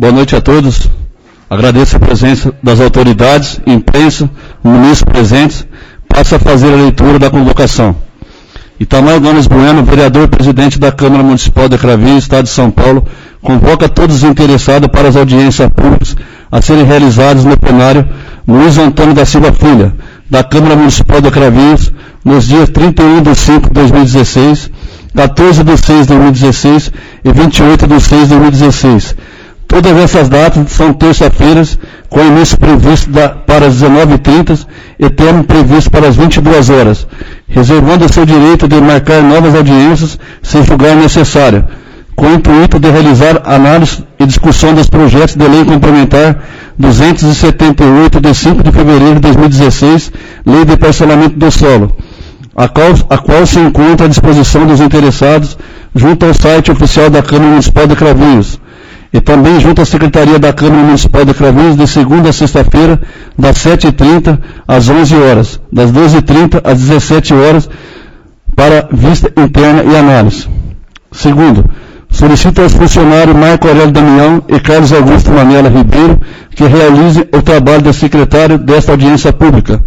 Boa noite a todos. Agradeço a presença das autoridades, imprensa, munícipes presentes. Passo a fazer a leitura da convocação. Itamar Gomes Bueno, vereador presidente da Câmara Municipal de Cravinhos, Estado de São Paulo, convoca todos os interessados para as audiências públicas a serem realizadas no plenário Luiz Antônio da Silva Filho, da Câmara Municipal de Cravinhos, nos dias 31 de 5 de 2016, 14 de 6 de 2016 e 28 de 6 de 2016. Todas essas datas são terça-feiras, com início previsto para as 19h30 e término previsto para as 22 horas, reservando o seu direito de marcar novas audiências se julgar necessário, com o intuito de realizar análise e discussão dos projetos de lei complementar 278 de 5 de fevereiro de 2016, Lei de Parcelamento do Solo, a qual se encontra à disposição dos interessados junto ao site oficial da Câmara Municipal de Cravinhos, e também junto à Secretaria da Câmara Municipal de Cravinhos, de segunda a sexta-feira, das 7h30 às 11 horas, das 12h30 às 17 horas, para vista interna e análise. Segundo, solicito aos funcionários Marco Aurélio Damião e Carlos Augusto Manela Ribeiro que realizem o trabalho de secretário desta audiência pública.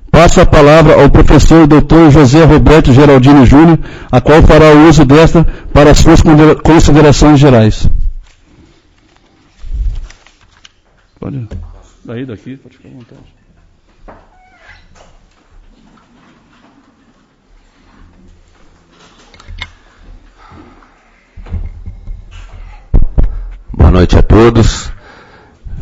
Passo a palavra ao professor Dr. José Roberto Geraldino Júnior, a qual fará o uso desta para as suas considerações gerais. Pode sair daqui, pode ficar à vontade. Boa noite a todos.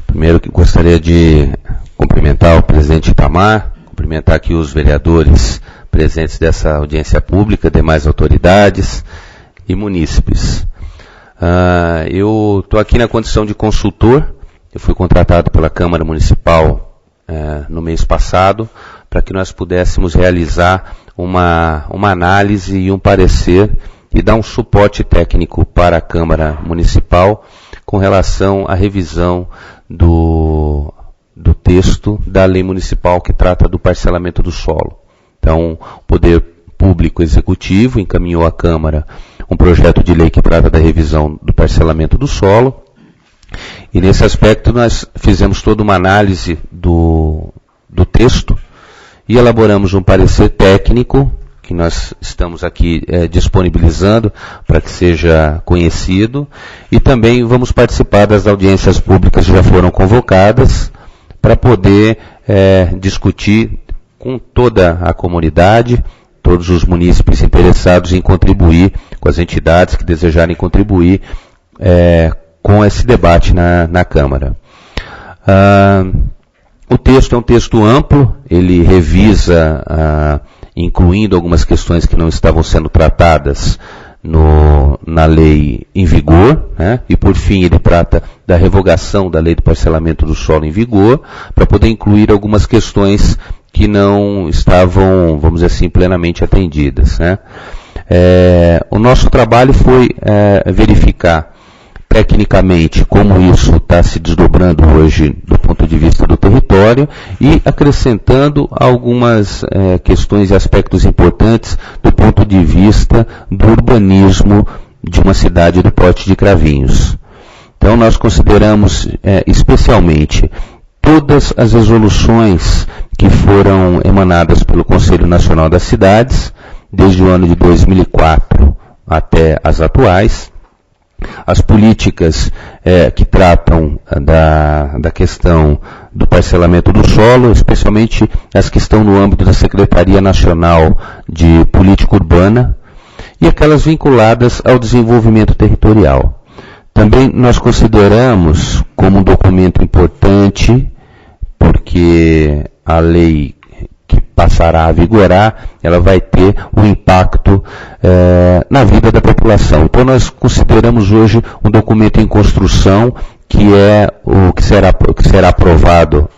Primeiro que gostaria de cumprimentar o presidente Itamar, cumprimentar aqui os vereadores presentes dessa audiência pública, demais autoridades e munícipes. Eu estou aqui na condição de consultor. Eu fui contratado pela Câmara Municipal no mês passado para que nós pudéssemos realizar uma análise e um parecer e dar um suporte técnico para a Câmara Municipal com relação à revisão do texto da lei municipal que trata do parcelamento do solo. Então, o Poder Público Executivo encaminhou à Câmara um projeto de lei que trata da revisão do parcelamento do solo. E nesse aspecto nós fizemos toda uma análise do texto e elaboramos um parecer técnico que nós estamos aqui disponibilizando para que seja conhecido, e também vamos participar das audiências públicas que já foram convocadas para poder discutir com toda a comunidade, todos os munícipes interessados em contribuir, com as entidades que desejarem contribuir com esse debate na Câmara. O texto é um texto amplo, ele revisa, incluindo algumas questões que não estavam sendo tratadas na lei em vigor, né? E por fim ele trata da revogação da lei do parcelamento do solo em vigor, para poder incluir algumas questões que não estavam, vamos dizer assim, plenamente atendidas, né? O nosso trabalho foi verificar tecnicamente como isso está se desdobrando hoje do ponto de vista do território e acrescentando algumas questões e aspectos importantes do ponto de vista do urbanismo de uma cidade do porte de Cravinhos. Então nós consideramos especialmente todas as resoluções que foram emanadas pelo Conselho Nacional das Cidades, desde o ano de 2004 até as atuais, as políticas que tratam da questão do parcelamento do solo, especialmente as que estão no âmbito da Secretaria Nacional de Política Urbana, e aquelas vinculadas ao desenvolvimento territorial. Também nós consideramos como um documento importante, porque a lei que passará a vigorar, ela vai ter um impacto na vida da população. Então nós consideramos hoje um documento em construção, que é o que será aprovado,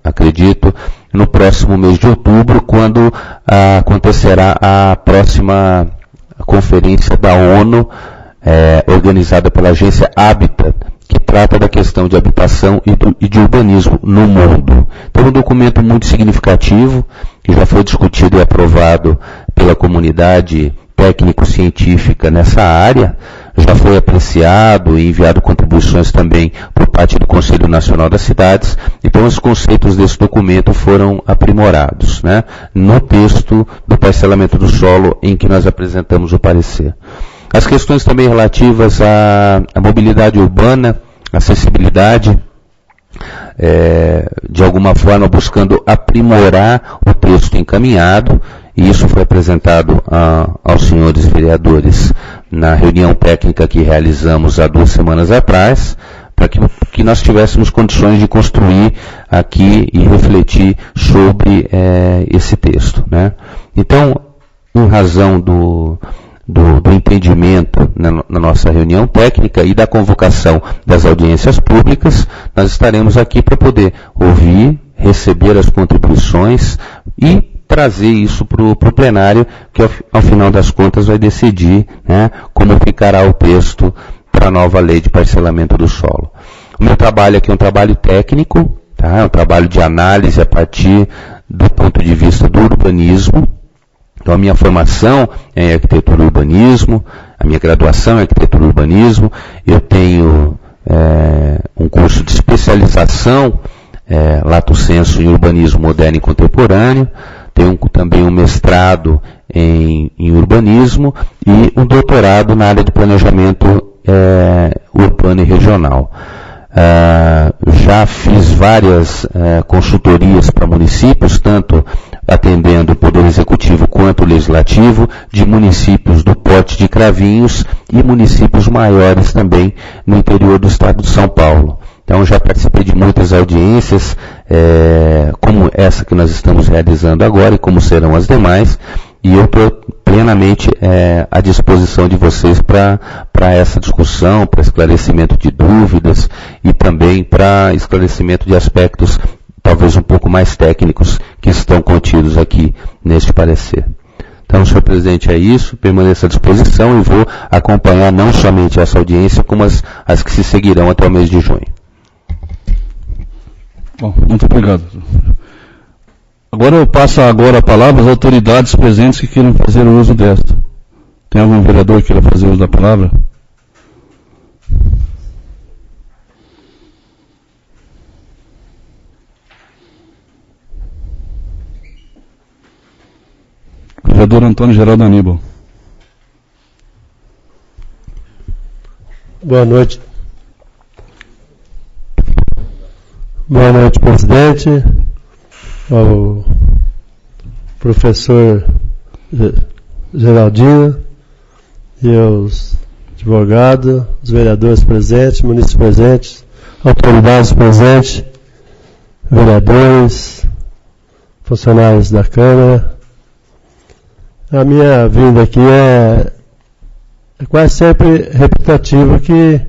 acredito, no próximo mês de outubro, quando acontecerá a próxima conferência da ONU, organizada pela agência Habitat, que trata da questão de habitação e de urbanismo no mundo. Então, um documento muito significativo, que já foi discutido e aprovado pela comunidade técnico-científica nessa área, já foi apreciado e enviado contribuições também por parte do Conselho Nacional das Cidades, então os conceitos desse documento foram aprimorados, né, no texto do parcelamento do solo em que nós apresentamos o parecer. As questões também relativas à mobilidade urbana, acessibilidade, de alguma forma buscando aprimorar o texto encaminhado, e isso foi apresentado aos senhores vereadores na reunião técnica que realizamos há 2 semanas atrás, para que nós tivéssemos condições de construir aqui e refletir sobre esse texto, né? Então, em razão do entendimento na nossa reunião técnica e da convocação das audiências públicas, nós estaremos aqui para poder ouvir, receber as contribuições e trazer isso para o plenário, que ao final das contas vai decidir, né, como ficará o texto para a nova lei de parcelamento do solo. O meu trabalho aqui é um trabalho técnico, tá? É um trabalho de análise a partir do ponto de vista do urbanismo. Então, a minha formação é em arquitetura e urbanismo, a minha graduação é em arquitetura e urbanismo, eu tenho um curso de especialização, lato sensu, em urbanismo moderno e contemporâneo, tenho também um mestrado em urbanismo e um doutorado na área de planejamento urbano e regional. Já fiz várias consultorias para municípios, tanto atendendo o Poder Executivo quanto o Legislativo, de municípios do porte de Cravinhos e municípios maiores também no interior do estado de São Paulo. Então já participei de muitas audiências, como essa que nós estamos realizando agora e como serão as demais, e eu estou plenamente à disposição de vocês para essa discussão, para esclarecimento de dúvidas e também para esclarecimento de aspectos talvez um pouco mais técnicos que estão contidos aqui neste parecer. Então, senhor presidente, é isso, permaneço à disposição e vou acompanhar não somente essa audiência, como as que se seguirão até o mês de junho. Bom, muito obrigado. Agora eu passo a palavra às autoridades presentes que queiram fazer o uso desta. Tem algum vereador que queira fazer uso da palavra? Vereador Antônio Geraldo Aníbal. Boa noite. Boa noite, presidente, ao professor Geraldinho e aos advogados, os vereadores presentes, munícipes presentes, autoridades presentes, vereadores, funcionários da Câmara. A minha vinda aqui é quase sempre repetitiva, que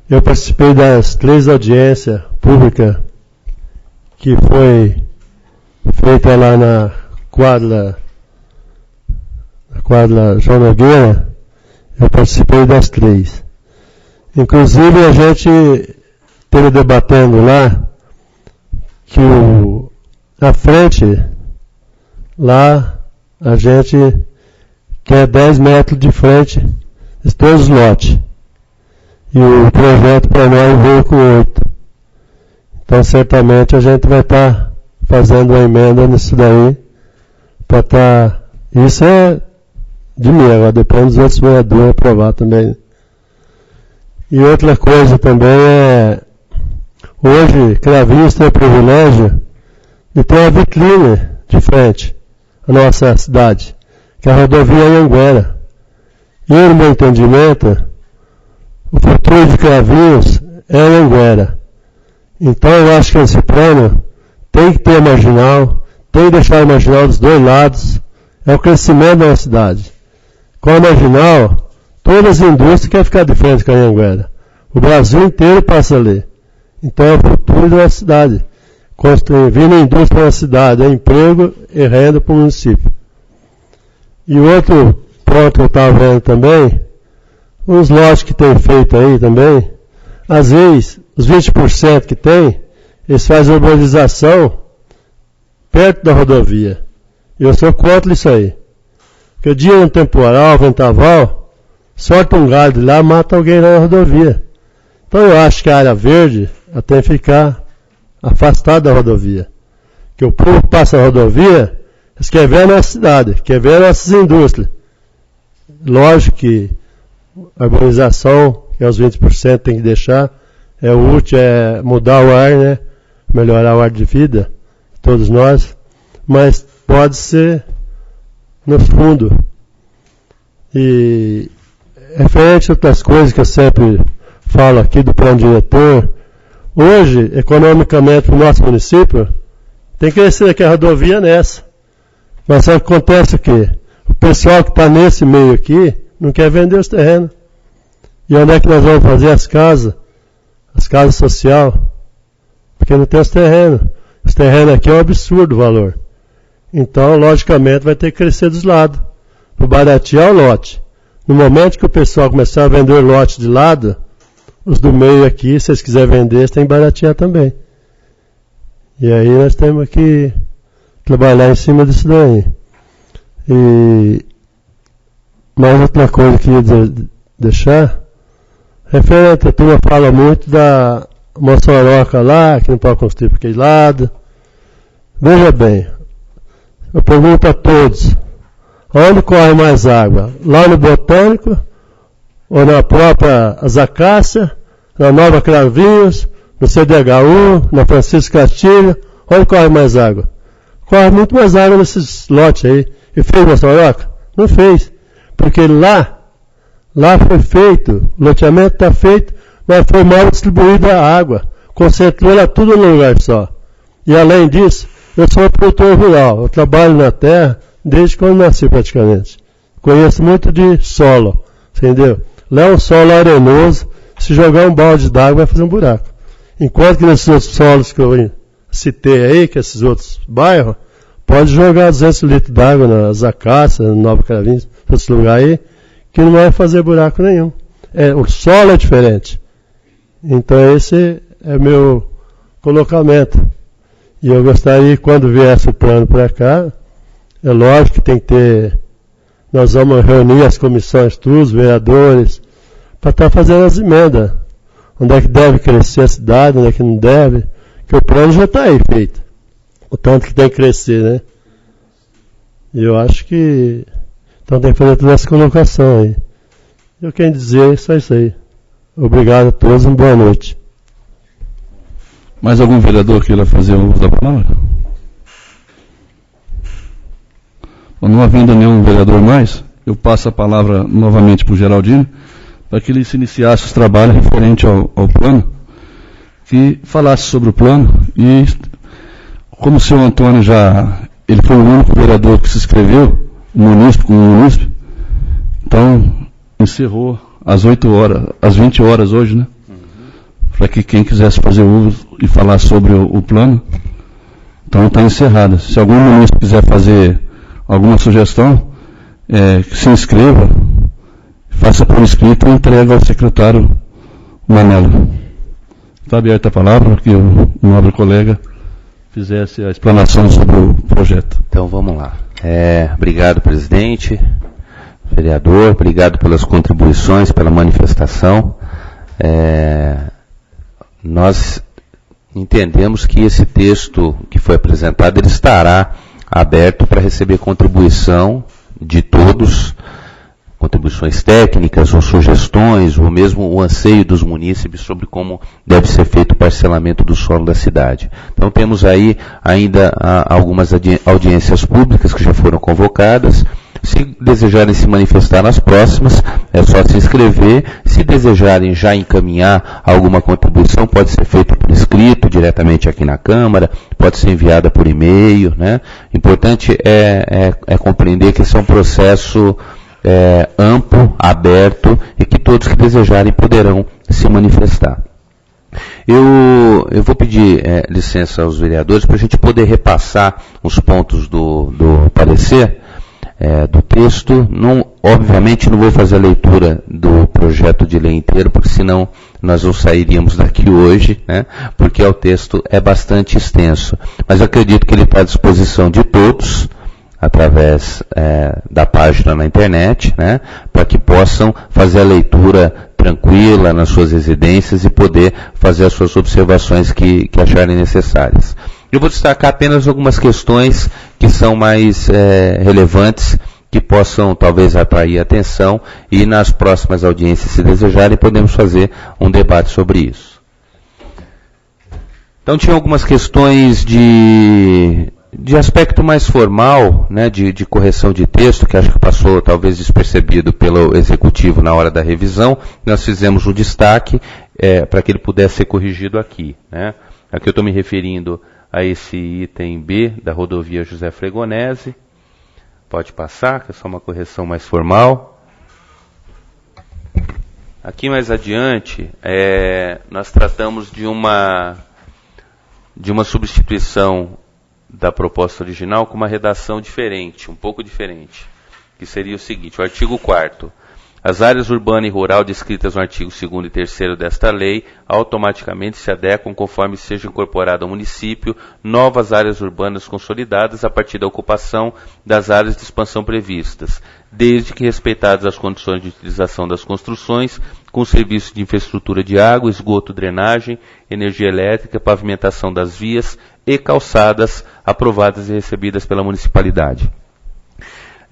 eu participei das 3 audiências públicas que foi feita lá na quadra João Nogueira. Eu participei das 3. Inclusive a gente esteve debatendo lá que na frente lá a gente quer 10 metros de frente de todos os lotes. E o projeto para nós veio com 8. Então, certamente, a gente vai estar fazendo uma emenda nisso daí, para estar... Isso é de mim, agora depende dos outros vereadores aprovar também. E outra coisa também é... Hoje, Cravinhos tem o privilégio de ter uma vitrine de frente à nossa cidade, que é a rodovia Anhanguera. E, no meu entendimento, o futuro de Cravinhos é Anhanguera. Então eu acho que esse plano tem que ter a marginal, tem que deixar a marginal dos 2 lados, é o crescimento da cidade. Com a marginal, todas as indústrias querem ficar de frente com a Anhanguera. O Brasil inteiro passa ali. Então é o futuro da cidade. Vindo a indústria na cidade, é emprego e renda para o município. E outro ponto que eu estava vendo também, os lotes que tem feito aí também, às vezes, os 20% que tem, eles fazem urbanização perto da rodovia. E eu sou contra isso aí. Porque o dia no temporal, vendaval, sorta um galho de lá, mata alguém na rodovia. Então eu acho que a área verde até ficar afastada da rodovia. Que o povo passa a rodovia, eles querem ver a nossa cidade, querem ver nossas indústrias. Lógico que a urbanização, que é os 20% tem que deixar, é útil, é mudar o ar, né? Melhorar o ar de vida, todos nós, mas pode ser no fundo. E referente a outras coisas que eu sempre falo aqui do plano diretor, hoje, economicamente, para o nosso município, tem que crescer aqui a rodovia nessa. Mas só que acontece o quê? O pessoal que está nesse meio aqui não quer vender os terrenos. E onde é que nós vamos fazer as casas sociais? Porque não tem os terrenos. Os terrenos aqui é um absurdo o valor. Então, logicamente, vai ter que crescer dos lados. Para baratear o lote. No momento que o pessoal começar a vender o lote de lado, os do meio aqui, se eles quiserem vender, eles têm que baratear também. E aí nós temos que trabalhar em cima disso daí. E mais outra coisa que eu queria deixar, referente, a turma fala muito da Moçoroca lá, que não pode construir por aquele lado. Veja bem, eu pergunto a todos, onde corre mais água? Lá no Botânico, ou na própria Zacácia, na Nova Cravinhos, no CDHU, na Francisco Castilho, onde corre mais água? Corre muito mais água nesses lotes aí. E fez Moçoroca? Não fez. Porque lá foi feito, o loteamento está feito, mas foi mal distribuída a água. Concentrou ela tudo num lugar só. E além disso, eu sou produtor rural, eu trabalho na terra desde quando nasci praticamente. Conheço muito de solo, entendeu? Lá é um solo arenoso, se jogar um balde d'água vai fazer um buraco. Enquanto que nesses outros solos que eu citei aí, que esses outros bairros, pode jogar 200 litros d'água na Zacácia, no Nova Cravinhos, nesse lugar aí, que não vai fazer buraco nenhum. O solo é diferente. Então esse é meu colocamento. E eu gostaria, quando viesse o plano para cá, é lógico que tem que ter, nós vamos reunir as comissões, os vereadores, para estar fazendo as emendas. Onde é que deve crescer a cidade, onde é que não deve, que o plano já está aí feito. O tanto que tem que crescer, né? E eu acho que, então tem que fazer toda essa colocação aí. Eu quero dizer só isso aí. Obrigado a todos, uma boa noite. Mais algum vereador queira fazer o uso da palavra? Não havendo nenhum vereador mais, eu passo a palavra novamente para o Geraldino, para que ele se iniciasse os trabalhos referente ao plano, que falasse sobre o plano, e como o senhor Antônio ele foi o único vereador que se inscreveu, como munícipe, então encerrou às 20 horas hoje, né? Para que quem quisesse fazer uso e falar sobre o plano, então está encerrada. Se algum munícipe quiser fazer alguma sugestão, que se inscreva, faça por escrito e entregue ao secretário Manelo. Está aberta a palavra para que o nobre colega fizesse a explanação sobre o projeto. Então vamos lá. Obrigado, presidente, vereador, obrigado pelas contribuições, pela manifestação. Nós entendemos que esse texto que foi apresentado, ele estará aberto para receber contribuição de todos, contribuições técnicas ou sugestões, ou mesmo o anseio dos munícipes sobre como deve ser feito o parcelamento do solo da cidade. Então temos aí ainda algumas audiências públicas que já foram convocadas. Se desejarem se manifestar nas próximas, é só se inscrever. Se desejarem já encaminhar alguma contribuição, pode ser feito por escrito, diretamente aqui na Câmara, pode ser enviada por e-mail, né? Importante é compreender que esse é um processo amplo, aberto, e que todos que desejarem poderão se manifestar. Eu vou pedir licença aos vereadores para a gente poder repassar os pontos do parecer, do texto. Obviamente não vou fazer a leitura do projeto de lei inteiro, porque senão nós não sairíamos daqui hoje, né? Porque o texto é bastante extenso. Mas eu acredito que ele está à disposição de todos, através da página na internet, né, para que possam fazer a leitura tranquila nas suas residências e poder fazer as suas observações que acharem necessárias. Eu vou destacar apenas algumas questões que são mais relevantes, que possam talvez atrair atenção, e nas próximas audiências, se desejarem, podemos fazer um debate sobre isso. Então, tinha algumas questões de aspecto mais formal, né, de correção de texto, que acho que passou talvez despercebido pelo Executivo na hora da revisão. Nós fizemos um destaque para que ele pudesse ser corrigido aqui, né. Aqui eu estou me referindo a esse item B da rodovia José Fregonese. Pode passar, que é só uma correção mais formal. Aqui mais adiante, nós tratamos de uma substituição da proposta original com uma redação diferente, um pouco diferente, que seria o seguinte: o artigo 4º. As áreas urbana e rural descritas no artigo 2º e 3º desta lei automaticamente se adequam conforme seja incorporado ao município novas áreas urbanas consolidadas a partir da ocupação das áreas de expansão previstas, desde que respeitadas as condições de utilização das construções, com serviços de infraestrutura de água, esgoto, drenagem, energia elétrica, pavimentação das vias e calçadas aprovadas e recebidas pela municipalidade.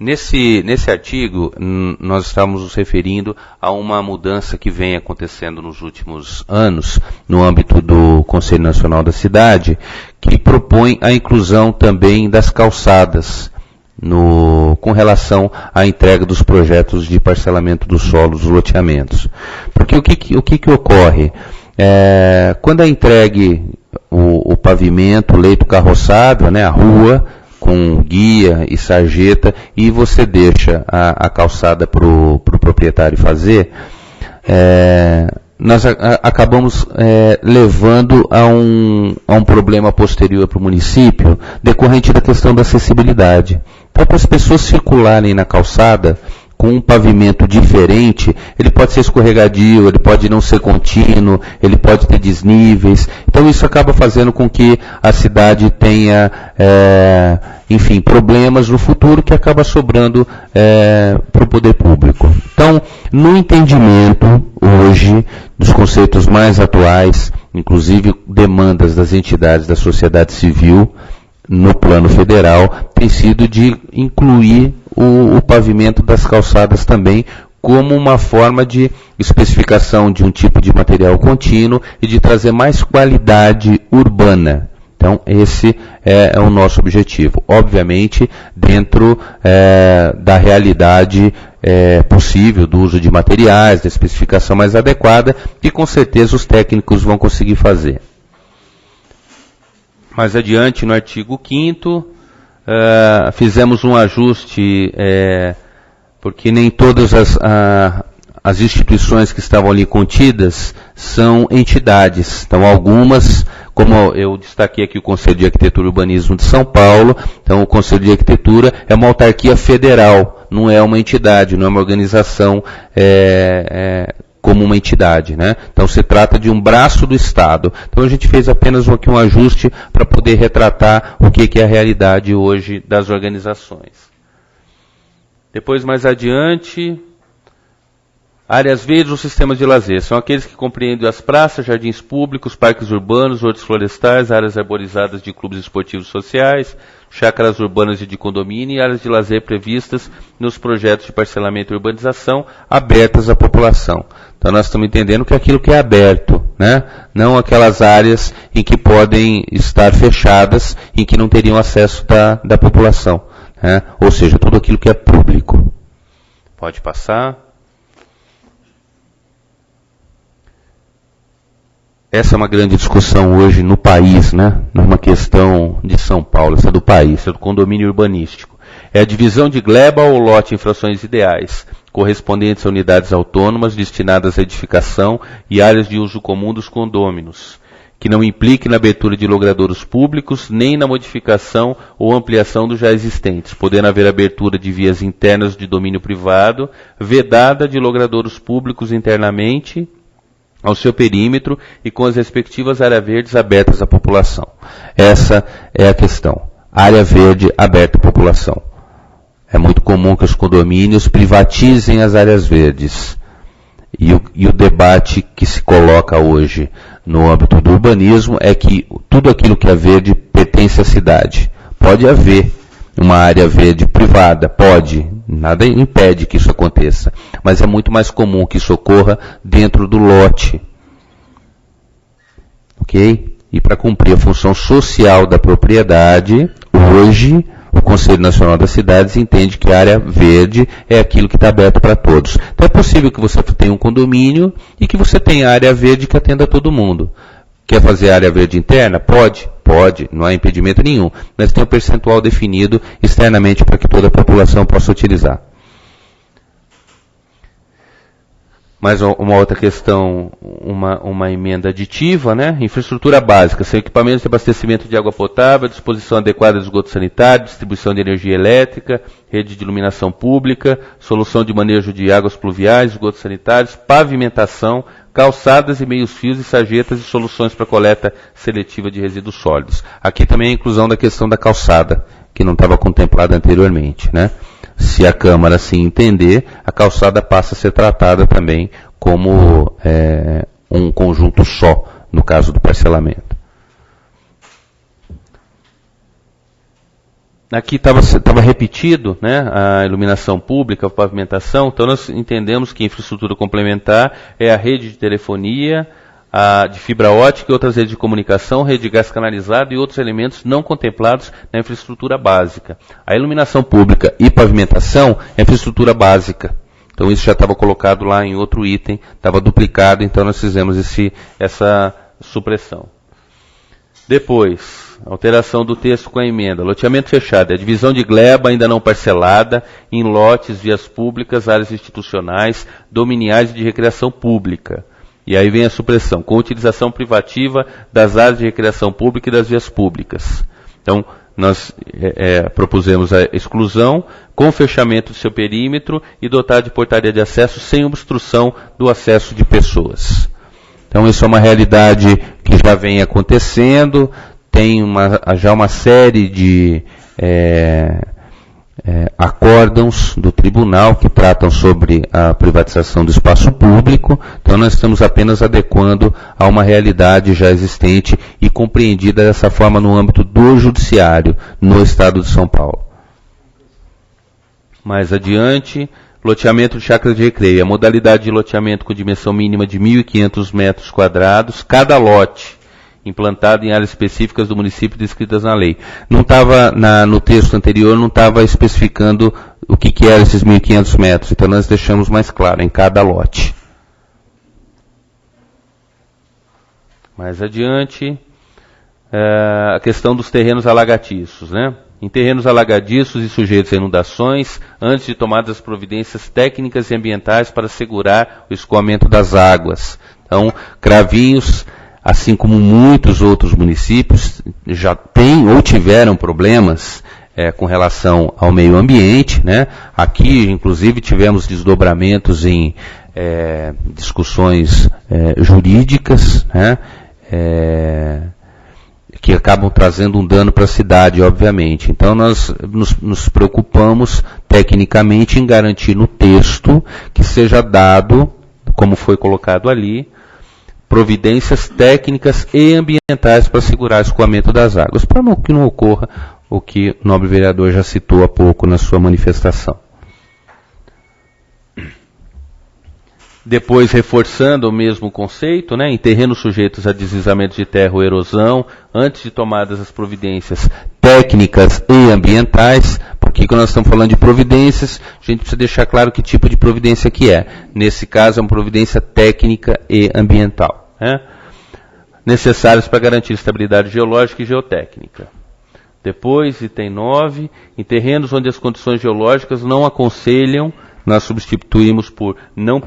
Nesse artigo, nós estamos nos referindo a uma mudança que vem acontecendo nos últimos anos, no âmbito do Conselho Nacional da Cidade, que propõe a inclusão também das calçadas, com relação à entrega dos projetos de parcelamento do solo dos loteamentos. Porque o que ocorre? Quando é entregue o pavimento, o leito carroçável, né, a rua, com guia e sarjeta, e você deixa a calçada para o proprietário fazer, nós acabamos levando a um problema posterior para o município, decorrente da questão da acessibilidade. Então, para as pessoas circularem na calçada com um pavimento diferente, ele pode ser escorregadio, ele pode não ser contínuo, ele pode ter desníveis. Então isso acaba fazendo com que a cidade tenha, enfim, problemas no futuro que acaba sobrando para o poder público. Então, no entendimento hoje dos conceitos mais atuais, inclusive demandas das entidades da sociedade civil, no plano federal, tem sido de incluir o pavimento das calçadas também como uma forma de especificação de um tipo de material contínuo e de trazer mais qualidade urbana. Então, esse é o nosso objetivo. Obviamente, dentro da realidade possível do uso de materiais, da especificação mais adequada, que com certeza os técnicos vão conseguir fazer. Mais adiante, no artigo 5º, fizemos um ajuste, porque nem todas as instituições que estavam ali contidas são entidades. Então, algumas, como eu destaquei aqui o Conselho de Arquitetura e Urbanismo de São Paulo, então o Conselho de Arquitetura é uma autarquia federal, não é uma entidade, não é uma organização como uma entidade, né? Então se trata de um braço do Estado. Então a gente fez apenas aqui um ajuste para poder retratar o que é a realidade hoje das organizações. Depois, mais adiante, áreas verdes ou sistemas de lazer. São aqueles que compreendem as praças, jardins públicos, parques urbanos, hortos florestais, áreas arborizadas de clubes esportivos sociais, chácaras urbanas e de condomínio e áreas de lazer previstas nos projetos de parcelamento e urbanização abertas à população. Então nós estamos entendendo que é aquilo que é aberto, né? Não aquelas áreas em que podem estar fechadas, em que não teriam acesso da população, né? Ou seja, tudo aquilo que é público. Pode passar. Essa é uma grande discussão hoje no país, né? Não é uma questão de São Paulo, essa é do país, é do condomínio urbanístico. É a divisão de gleba ou lote em frações ideais, correspondentes a unidades autônomas destinadas à edificação e áreas de uso comum dos condôminos, que não implique na abertura de logradouros públicos, nem na modificação ou ampliação dos já existentes, podendo haver abertura de vias internas de domínio privado, vedada de logradouros públicos internamente, ao seu perímetro e com as respectivas áreas verdes abertas à população. Essa é a questão. Área verde aberta à população. É muito comum que os condomínios privatizem as áreas verdes. E o debate que se coloca hoje no âmbito do urbanismo é que tudo aquilo que é verde pertence à cidade. Pode haver uma área verde privada, pode, nada impede que isso aconteça, mas é muito mais comum que isso ocorra dentro do lote. Ok? E para cumprir a função social da propriedade, hoje o Conselho Nacional das Cidades entende que a área verde é aquilo que está aberto para todos. Então é possível que você tenha um condomínio e que você tenha área verde que atenda a todo mundo. Quer fazer área verde interna? Pode, não há impedimento nenhum, mas tem um percentual definido externamente para que toda a população possa utilizar. Mais uma outra questão, uma emenda aditiva, né? Infraestrutura básica, são equipamentos de abastecimento de água potável, disposição adequada de esgoto sanitário, distribuição de energia elétrica, rede de iluminação pública, solução de manejo de águas pluviais, esgotos sanitários, pavimentação, calçadas e meios-fios e sarjetas e soluções para coleta seletiva de resíduos sólidos. Aqui também a inclusão da questão da calçada, que não estava contemplada anteriormente, né? Se a Câmara assim entender, a calçada passa a ser tratada também como um conjunto só, no caso do parcelamento. Aqui estava repetido, né, a iluminação pública, a pavimentação, então nós entendemos que infraestrutura complementar é a rede de telefonia, de fibra ótica e outras redes de comunicação, rede de gás canalizado e outros elementos não contemplados na infraestrutura básica. A iluminação pública e pavimentação é infraestrutura básica. Então isso já estava colocado lá em outro item, estava duplicado, então nós fizemos essa supressão. Depois, alteração do texto com a emenda. Loteamento fechado. A divisão de gleba ainda não parcelada em lotes, vias públicas, áreas institucionais, dominiais e de recreação pública. E aí vem a supressão, com utilização privativa das áreas de recreação pública e das vias públicas. Então, nós propusemos a exclusão, com fechamento do seu perímetro e dotar de portaria de acesso sem obstrução do acesso de pessoas. Então, isso é uma realidade que já vem acontecendo, tem já uma série de acórdãos do tribunal que tratam sobre a privatização do espaço público, então nós estamos apenas adequando a uma realidade já existente e compreendida dessa forma no âmbito do judiciário no estado de São Paulo. Mais adiante, loteamento de chácara de recreio. A modalidade de loteamento com dimensão mínima de 1.500 metros quadrados, cada lote implantado em áreas específicas do município descritas na lei. Não estava, no texto anterior, não estava especificando o que eram esses 1.500 metros, então nós deixamos mais claro, em cada lote. Mais adiante, a questão dos terrenos alagadiços, né? Em terrenos alagadiços e sujeitos a inundações, antes de tomadas as providências técnicas e ambientais para assegurar o escoamento das águas. Então, Cravinhos, assim como muitos outros municípios, já têm ou tiveram problemas com relação ao meio ambiente, né? Aqui, inclusive, tivemos desdobramentos em discussões jurídicas, né? Que acabam trazendo um dano para a cidade, obviamente. Então, nós nos preocupamos tecnicamente em garantir no texto que seja dado, como foi colocado ali, providências técnicas e ambientais para assegurar o escoamento das águas, para que não ocorra o que o nobre vereador já citou há pouco na sua manifestação. Depois, reforçando o mesmo conceito, né, em terrenos sujeitos a deslizamentos de terra ou erosão, antes de tomadas as providências técnicas e ambientais, porque quando nós estamos falando de providências, a gente precisa deixar claro que tipo de providência que é. Nesse caso, é uma providência técnica e ambiental, né, necessárias para garantir estabilidade geológica e geotécnica. Depois, item 9, em terrenos onde as condições geológicas não aconselham, nós substituímos por não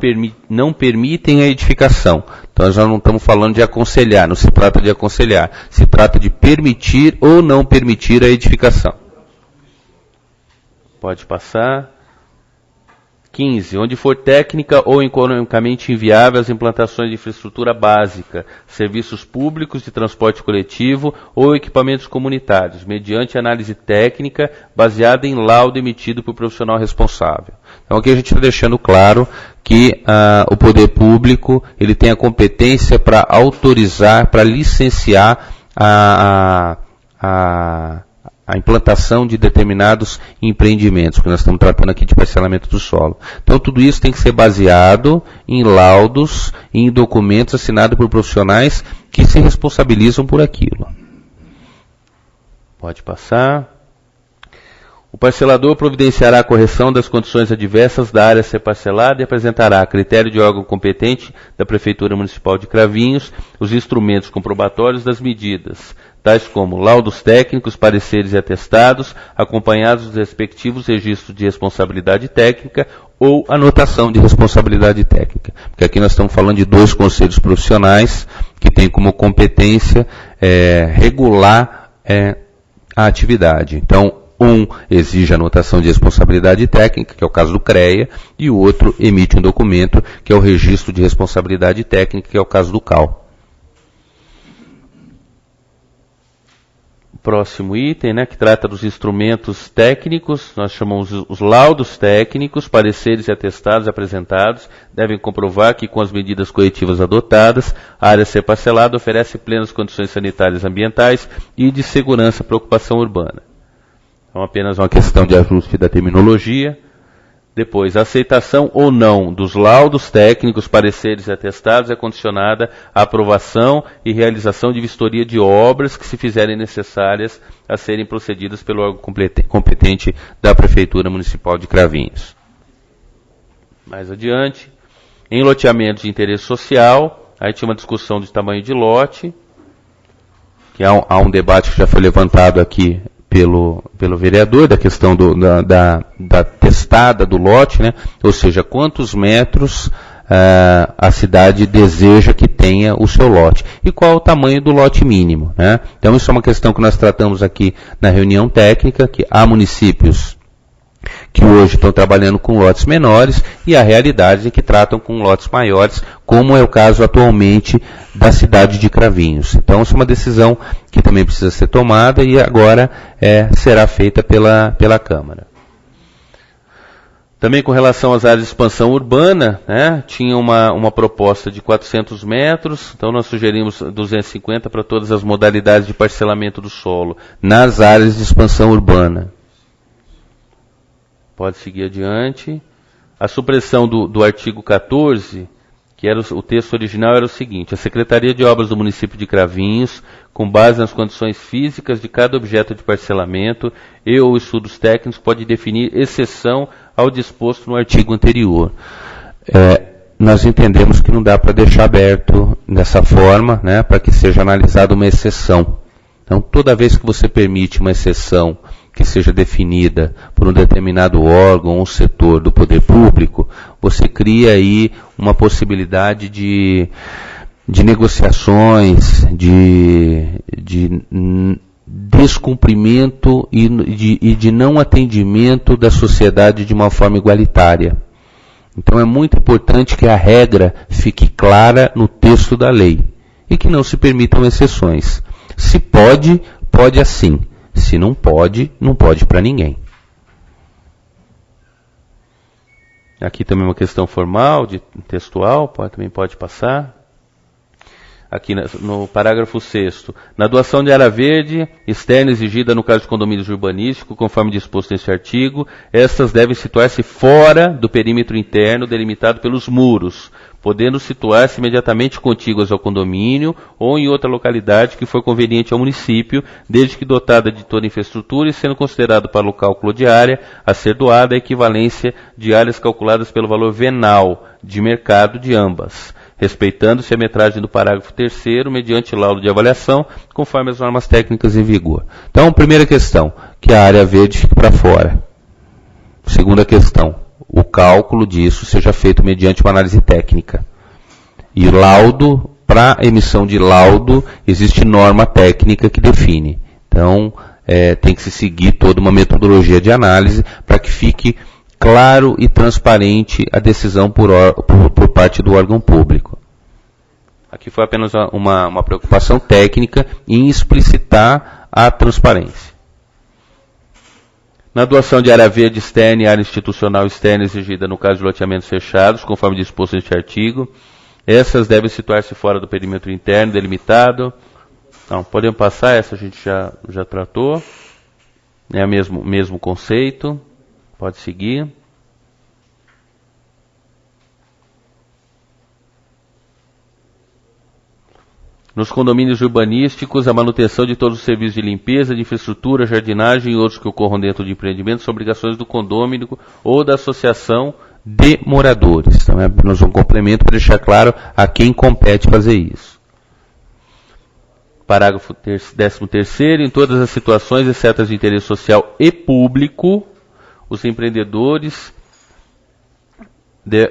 permitem a edificação. Então, nós já não estamos falando de aconselhar, não se trata de aconselhar, se trata de permitir ou não permitir a edificação. Pode passar. 15. Onde for técnica ou economicamente inviável as implantações de infraestrutura básica, serviços públicos de transporte coletivo ou equipamentos comunitários, mediante análise técnica baseada em laudo emitido por profissional responsável. Então aqui a gente está deixando claro que o poder público ele tem a competência para autorizar, para licenciar a implantação de determinados empreendimentos, porque nós estamos tratando aqui de parcelamento do solo. Então tudo isso tem que ser baseado em laudos, em documentos assinados por profissionais que se responsabilizam por aquilo. Pode passar. O parcelador providenciará a correção das condições adversas da área a ser parcelada e apresentará, a critério de órgão competente da Prefeitura Municipal de Cravinhos, os instrumentos comprobatórios das medidas, tais como laudos técnicos, pareceres e atestados, acompanhados dos respectivos registros de responsabilidade técnica ou anotação de responsabilidade técnica. Porque aqui nós estamos falando de 2 conselhos profissionais que têm como competência regular a atividade. Então, um exige anotação de responsabilidade técnica, que é o caso do CREA, e o outro emite um documento, que é o registro de responsabilidade técnica, que é o caso do CAL. Próximo item, que trata dos instrumentos técnicos, nós chamamos os laudos técnicos, pareceres e atestados apresentados, devem comprovar que com as medidas corretivas adotadas, a área a ser parcelada oferece plenas condições sanitárias ambientais e de segurança para a ocupação urbana. Então, apenas uma questão de ajuste da terminologia. Depois, a aceitação ou não dos laudos técnicos, pareceres e atestados é condicionada à aprovação e realização de vistoria de obras que se fizerem necessárias a serem procedidas pelo órgão competente da Prefeitura Municipal de Cravinhos. Mais adiante, em loteamentos de interesse social, aí tinha uma discussão de tamanho de lote, que há um debate que já foi levantado aqui pelo vereador, da questão da testada do lote, ou seja, quantos metros a cidade deseja que tenha o seu lote e qual é o tamanho do lote mínimo. Então isso é uma questão que nós tratamos aqui na reunião técnica, que há municípios que hoje estão trabalhando com lotes menores e há realidades em que tratam com lotes maiores, como é o caso atualmente da cidade de Cravinhos. Então, isso é uma decisão que também precisa ser tomada e agora será feita pela Câmara. Também com relação às áreas de expansão urbana, tinha uma proposta de 400 metros, então nós sugerimos 250 para todas as modalidades de parcelamento do solo nas áreas de expansão urbana. Pode seguir adiante. A supressão do artigo 14, que era o texto original, era o seguinte: a Secretaria de Obras do município de Cravinhos, com base nas condições físicas de cada objeto de parcelamento e ou estudos técnicos, pode definir exceção ao disposto no artigo anterior. Nós entendemos que não dá para deixar aberto dessa forma, para que seja analisada uma exceção. Então, toda vez que você permite uma exceção que seja definida por um determinado órgão ou setor do poder público, você cria aí uma possibilidade de negociações, de descumprimento e de não atendimento da sociedade de uma forma igualitária. Então é muito importante que a regra fique clara no texto da lei e que não se permitam exceções. Se pode, pode assim. Se não pode, não pode para ninguém. Aqui também uma questão formal, textual, também pode passar. Aqui no parágrafo 6º, na doação de área verde externa exigida no caso de condomínios urbanísticos, conforme disposto neste artigo, estas devem situar-se fora do perímetro interno delimitado pelos muros, podendo situar-se imediatamente contíguas ao condomínio ou em outra localidade que for conveniente ao município, desde que dotada de toda a infraestrutura e sendo considerado para o cálculo de área a ser doada a equivalência de áreas calculadas pelo valor venal de mercado de ambas, respeitando-se a metragem do parágrafo 3º, mediante laudo de avaliação, conforme as normas técnicas em vigor. Então, primeira questão, que a área verde fique para fora. Segunda questão, o cálculo disso seja feito mediante uma análise técnica. E laudo, para emissão de laudo, existe norma técnica que define. Então, tem que se seguir toda uma metodologia de análise para que fique claro e transparente a decisão por parte do órgão público. Aqui foi apenas uma preocupação técnica em explicitar a transparência. Na doação de área verde externa e área institucional externa exigida no caso de loteamentos fechados, conforme disposto neste artigo, essas devem situar-se fora do perímetro interno delimitado. Não, podemos passar, essa a gente já tratou. É o mesmo conceito. Pode seguir. Nos condomínios urbanísticos, a manutenção de todos os serviços de limpeza, de infraestrutura, jardinagem e outros que ocorram dentro de empreendimentos são obrigações do condômino ou da associação de moradores. Então é apenas um complemento para deixar claro a quem compete fazer isso. Parágrafo 13º. Em todas as situações, exceto as de interesse social e público, os empreendedores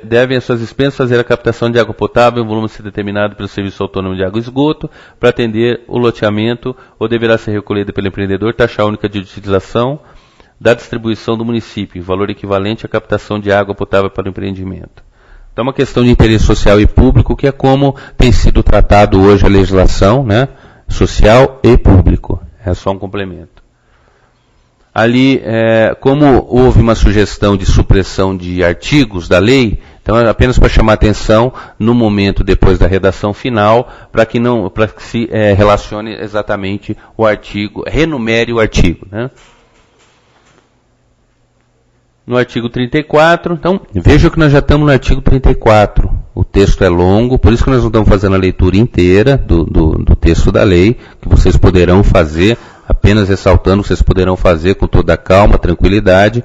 devem, às suas expensas, fazer a captação de água potável em volume a ser determinado pelo Serviço Autônomo de Água e Esgoto para atender o loteamento, ou deverá ser recolhida pelo empreendedor taxa única de utilização da distribuição do município, em valor equivalente à captação de água potável para o empreendimento. Então, é uma questão de interesse social e público, que é como tem sido tratado hoje a legislação, né, social e público. É só um complemento. Ali, como houve uma sugestão de supressão de artigos da lei, então é apenas para chamar atenção no momento depois da redação final, para que se relacione exatamente o artigo, renumere o artigo, né? No artigo 34, então, veja que nós já estamos no artigo 34. O texto é longo, por isso que nós não estamos fazendo a leitura inteira do texto da lei, que vocês poderão fazer, apenas ressaltando, vocês poderão fazer com toda a calma, tranquilidade,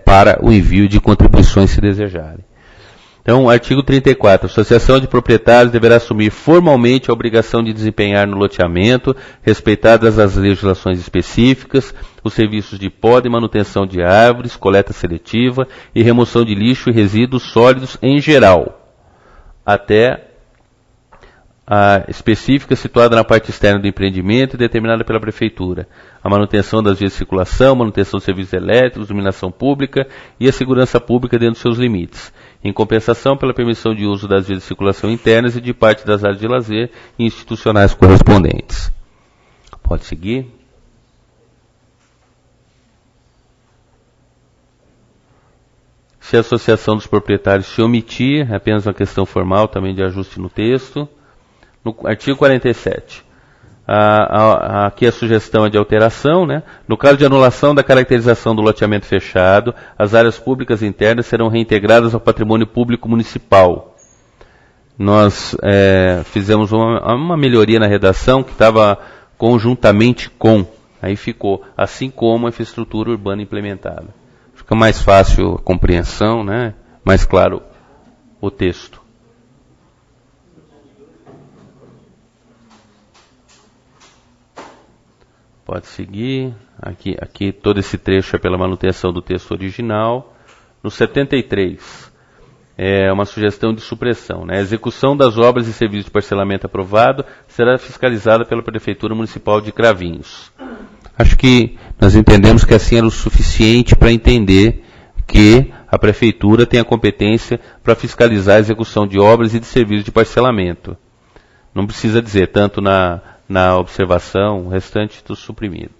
para o envio de contribuições se desejarem. Então, artigo 34. A associação de proprietários deverá assumir formalmente a obrigação de desempenhar no loteamento, respeitadas as legislações específicas, os serviços de poda e manutenção de árvores, coleta seletiva e remoção de lixo e resíduos sólidos em geral, até a específica situada na parte externa do empreendimento e determinada pela Prefeitura. A manutenção das vias de circulação, manutenção dos serviços elétricos, iluminação pública e a segurança pública dentro dos seus limites. Em compensação pela permissão de uso das vias de circulação internas e de parte das áreas de lazer e institucionais correspondentes. Pode seguir. Se a associação dos proprietários se omitir, é apenas uma questão formal também de ajuste no texto. No artigo 47. Aqui a sugestão é de alteração, né? No caso de anulação da caracterização do loteamento fechado, as áreas públicas internas serão reintegradas ao patrimônio público municipal. Nós fizemos uma melhoria na redação que estava conjuntamente com, aí ficou, assim como a infraestrutura urbana implementada. Fica mais fácil a compreensão, né? Mais claro o texto. Pode seguir. Aqui todo esse trecho é pela manutenção do texto original. No 73, é uma sugestão de supressão, né? A execução das obras e serviços de parcelamento aprovado será fiscalizada pela Prefeitura Municipal de Cravinhos. Acho que nós entendemos que assim era o suficiente para entender que a Prefeitura tem a competência para fiscalizar a execução de obras e de serviços de parcelamento. Não precisa dizer, tanto na observação, o restante tudo suprimido.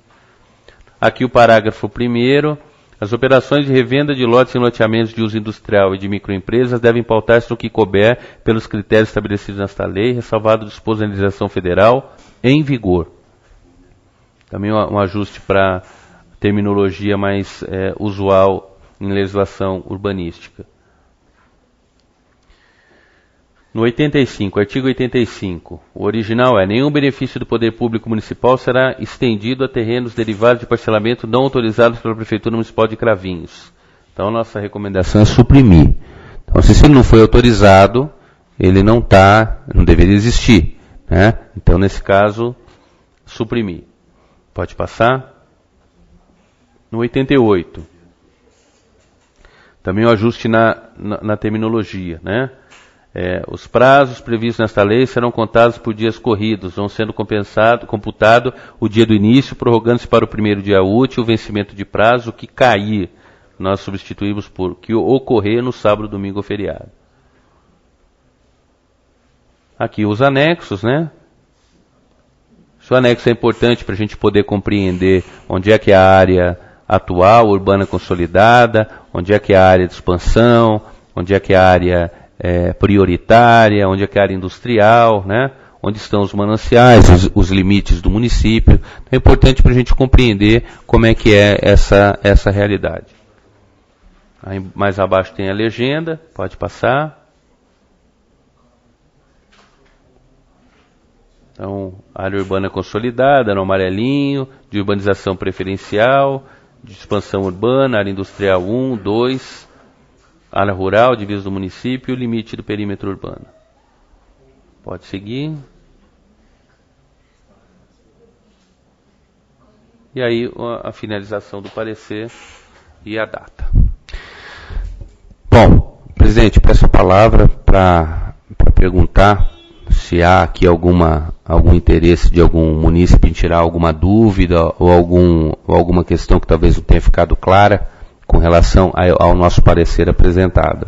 Aqui o parágrafo 1º. As operações de revenda de lotes em loteamentos de uso industrial e de microempresas devem pautar-se no que couber pelos critérios estabelecidos nesta lei, ressalvado o disposto da legislação federal em vigor. Também um ajuste para terminologia mais usual em legislação urbanística. No 85, artigo 85, o original nenhum benefício do poder público municipal será estendido a terrenos derivados de parcelamento não autorizados pela Prefeitura Municipal de Cravinhos. Então, nossa recomendação é suprimir. Então, se ele não foi autorizado, ele não deveria existir, né? Então, nesse caso, suprimir. Pode passar. No 88, também o ajuste na terminologia, né? Os prazos previstos nesta lei serão contados por dias corridos, vão sendo computado o dia do início, prorrogando-se para o primeiro dia útil o vencimento de prazo que cair nós substituímos por que ocorrer no sábado, domingo ou feriado. Aqui os anexos, né? O anexo é importante para a gente poder compreender onde é que é a área atual, urbana consolidada, onde é que é a área de expansão, onde é que é a área prioritária, onde é que é a área industrial, né? Onde estão os mananciais, os limites do município. Então, é importante para a gente compreender como é que é essa realidade. Aí, mais abaixo tem a legenda, pode passar. Então, área urbana consolidada, no amarelinho, de urbanização preferencial, de expansão urbana, área industrial 1, 2, área rural, divisa do município, limite do perímetro urbano. Pode seguir. E aí a finalização do parecer e a data. Bom, presidente, peço a palavra para perguntar se há aqui algum interesse de algum munícipe em tirar alguma dúvida ou alguma questão que talvez não tenha ficado clara com relação ao nosso parecer apresentado.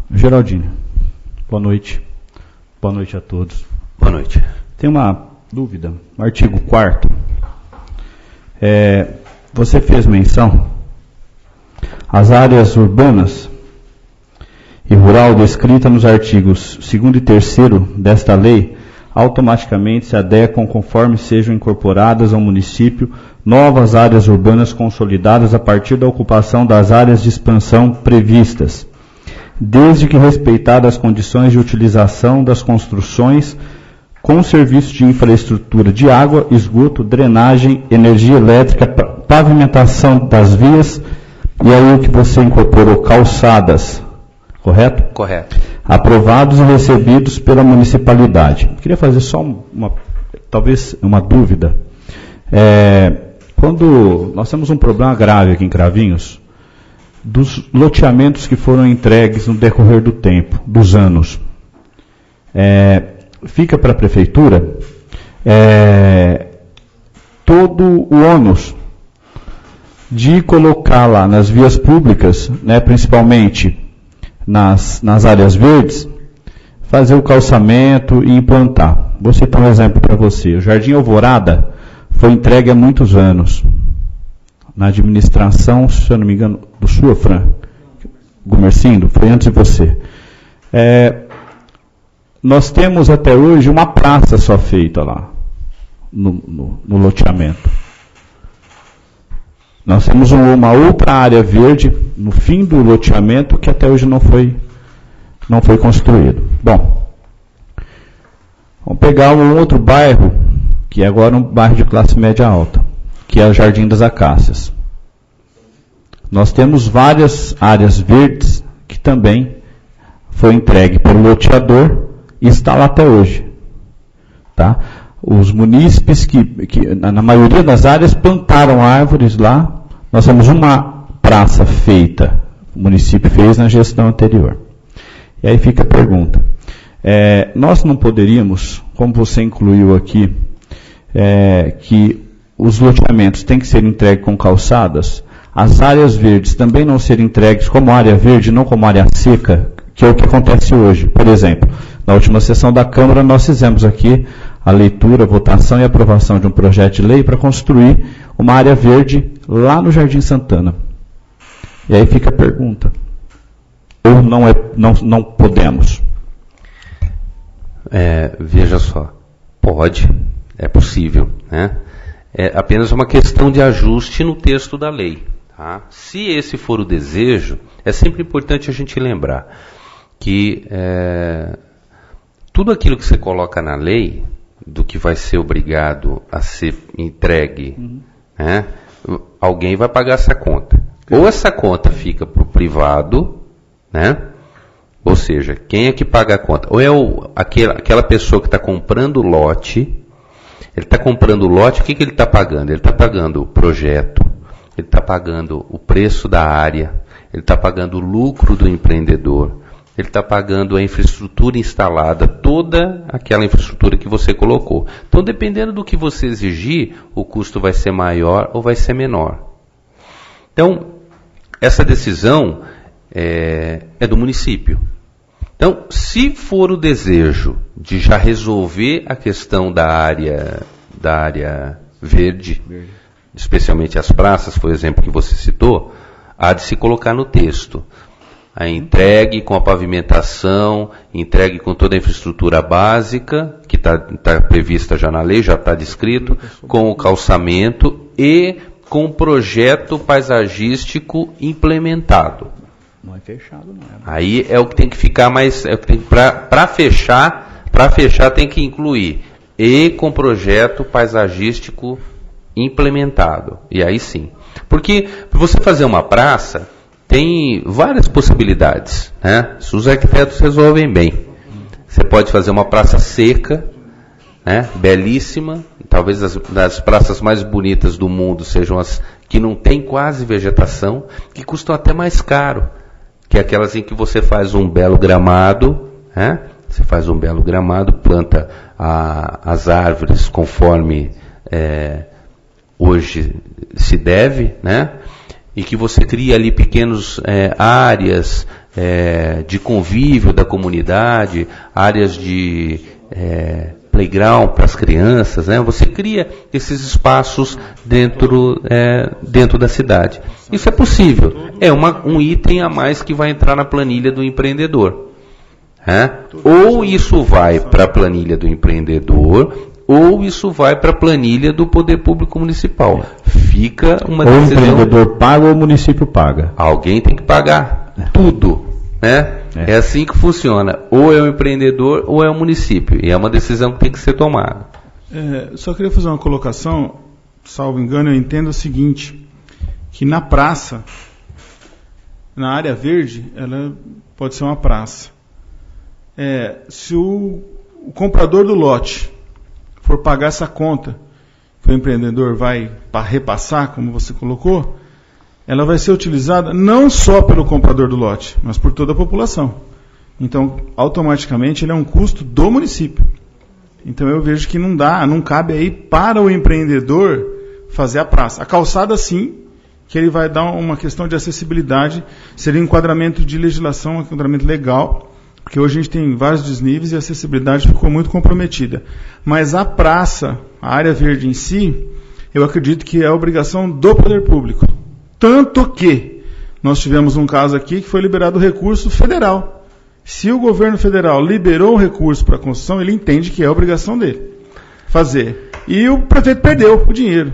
Geraldinho, boa noite. Boa noite a todos. Boa noite. Tem uma dúvida. No artigo 4º, você fez menção às áreas urbanas e rural descrita nos artigos 2º e 3º desta lei automaticamente se adequam conforme sejam incorporadas ao município novas áreas urbanas consolidadas a partir da ocupação das áreas de expansão previstas, desde que respeitadas as condições de utilização das construções com serviços de infraestrutura de água, esgoto, drenagem, energia elétrica, pavimentação das vias, e aí o que você incorporou, calçadas, correto? Correto. Aprovados e recebidos pela municipalidade. Queria fazer só talvez uma dúvida. Quando nós temos um problema grave aqui em Cravinhos, dos loteamentos que foram entregues no decorrer do tempo, dos anos, fica para a prefeitura todo o ônus de colocar lá nas vias públicas, né, principalmente nas áreas verdes, fazer o calçamento e implantar. Vou citar um exemplo para você. O Jardim Alvorada foi entregue há muitos anos, na administração, se eu não me engano, do Suafran, Gumercindo, foi antes de você. Nós temos até hoje uma praça só feita lá, no loteamento. Nós temos uma outra área verde no fim do loteamento que até hoje não foi construído. Bom, vamos pegar um outro bairro, que é agora um bairro de classe média alta, que é o Jardim das Acácias. Nós temos várias áreas verdes que também foi entregue pelo loteador e está lá até hoje. Tá? Os munícipes que na maioria das áreas plantaram árvores lá. Nós temos uma praça feita, o município fez na gestão anterior. E aí fica a pergunta. Nós não poderíamos, como você incluiu aqui, que os loteamentos têm que ser entregues com calçadas, as áreas verdes também não serem entregues como área verde, não como área seca, que é o que acontece hoje. Por exemplo, na última sessão da Câmara nós fizemos aqui a leitura, votação e aprovação de um projeto de lei para construir uma área verde lá no Jardim Santana. E aí fica a pergunta. Ou não podemos? Veja só, pode, é possível, né? É apenas uma questão de ajuste no texto da lei. Tá? Se esse for o desejo, é sempre importante a gente lembrar que tudo aquilo que você coloca na lei, do que vai ser obrigado a ser entregue, né, alguém vai pagar essa conta. Ou essa conta fica para o privado, né? Ou seja, quem é que paga a conta? Ou é aquela pessoa que está comprando o lote. Ele está comprando o lote, o que ele está pagando? Ele está pagando o projeto, ele está pagando o preço da área, ele está pagando o lucro do empreendedor, ele está pagando a infraestrutura instalada, toda aquela infraestrutura que você colocou. Então, dependendo do que você exigir, o custo vai ser maior ou vai ser menor. Então, essa decisão é do município. Então, se for o desejo de já resolver a questão da área verde, especialmente as praças, foi o exemplo que você citou, há de se colocar no texto. A entregue com a pavimentação, entregue com toda a infraestrutura básica, que está prevista já na lei, já está descrito, com o calçamento e com o projeto paisagístico implementado. Não é fechado, não é. Aí é o que tem que ficar mais... Para fechar tem que incluir e com projeto paisagístico implementado. E aí sim. Porque para você fazer uma praça, tem várias possibilidades, né? Os arquitetos resolvem bem. Você pode fazer uma praça seca, né? Belíssima. Talvez das praças mais bonitas do mundo sejam as que não tem quase vegetação, que custam até mais caro. Que é aquelas em que você faz um belo gramado, né? Você faz um belo gramado, planta as árvores conforme hoje se deve, né? E que você cria ali pequenas áreas de convívio da comunidade, áreas de playground para as crianças, né? Você cria esses espaços dentro da cidade. Isso é possível. É um item a mais que vai entrar na planilha do empreendedor. Ou isso vai para a planilha do empreendedor, ou isso vai para a planilha do poder público municipal. Fica uma decisão. Ou o empreendedor paga ou o município paga. Alguém tem que pagar tudo, né? É assim que funciona. Ou é o empreendedor ou é o município. E é uma decisão que tem que ser tomada. Só queria fazer uma colocação, salvo engano, eu entendo o seguinte, que na praça, na área verde, ela pode ser uma praça. Se o comprador do lote for pagar essa conta, que o empreendedor vai repassar, como você colocou, ela vai ser utilizada não só pelo comprador do lote, mas por toda a população. Então, automaticamente, ele é um custo do município. Então, eu vejo que não cabe aí para o empreendedor fazer a praça. A calçada, sim, que ele vai dar uma questão de acessibilidade, seria um enquadramento de legislação, um enquadramento legal, porque hoje a gente tem vários desníveis e a acessibilidade ficou muito comprometida. Mas a praça, a área verde em si, eu acredito que é obrigação do poder público. Tanto que nós tivemos um caso aqui que foi liberado o recurso federal. Se o governo federal liberou o recurso para a construção, ele entende que é obrigação dele fazer. E o prefeito perdeu o dinheiro.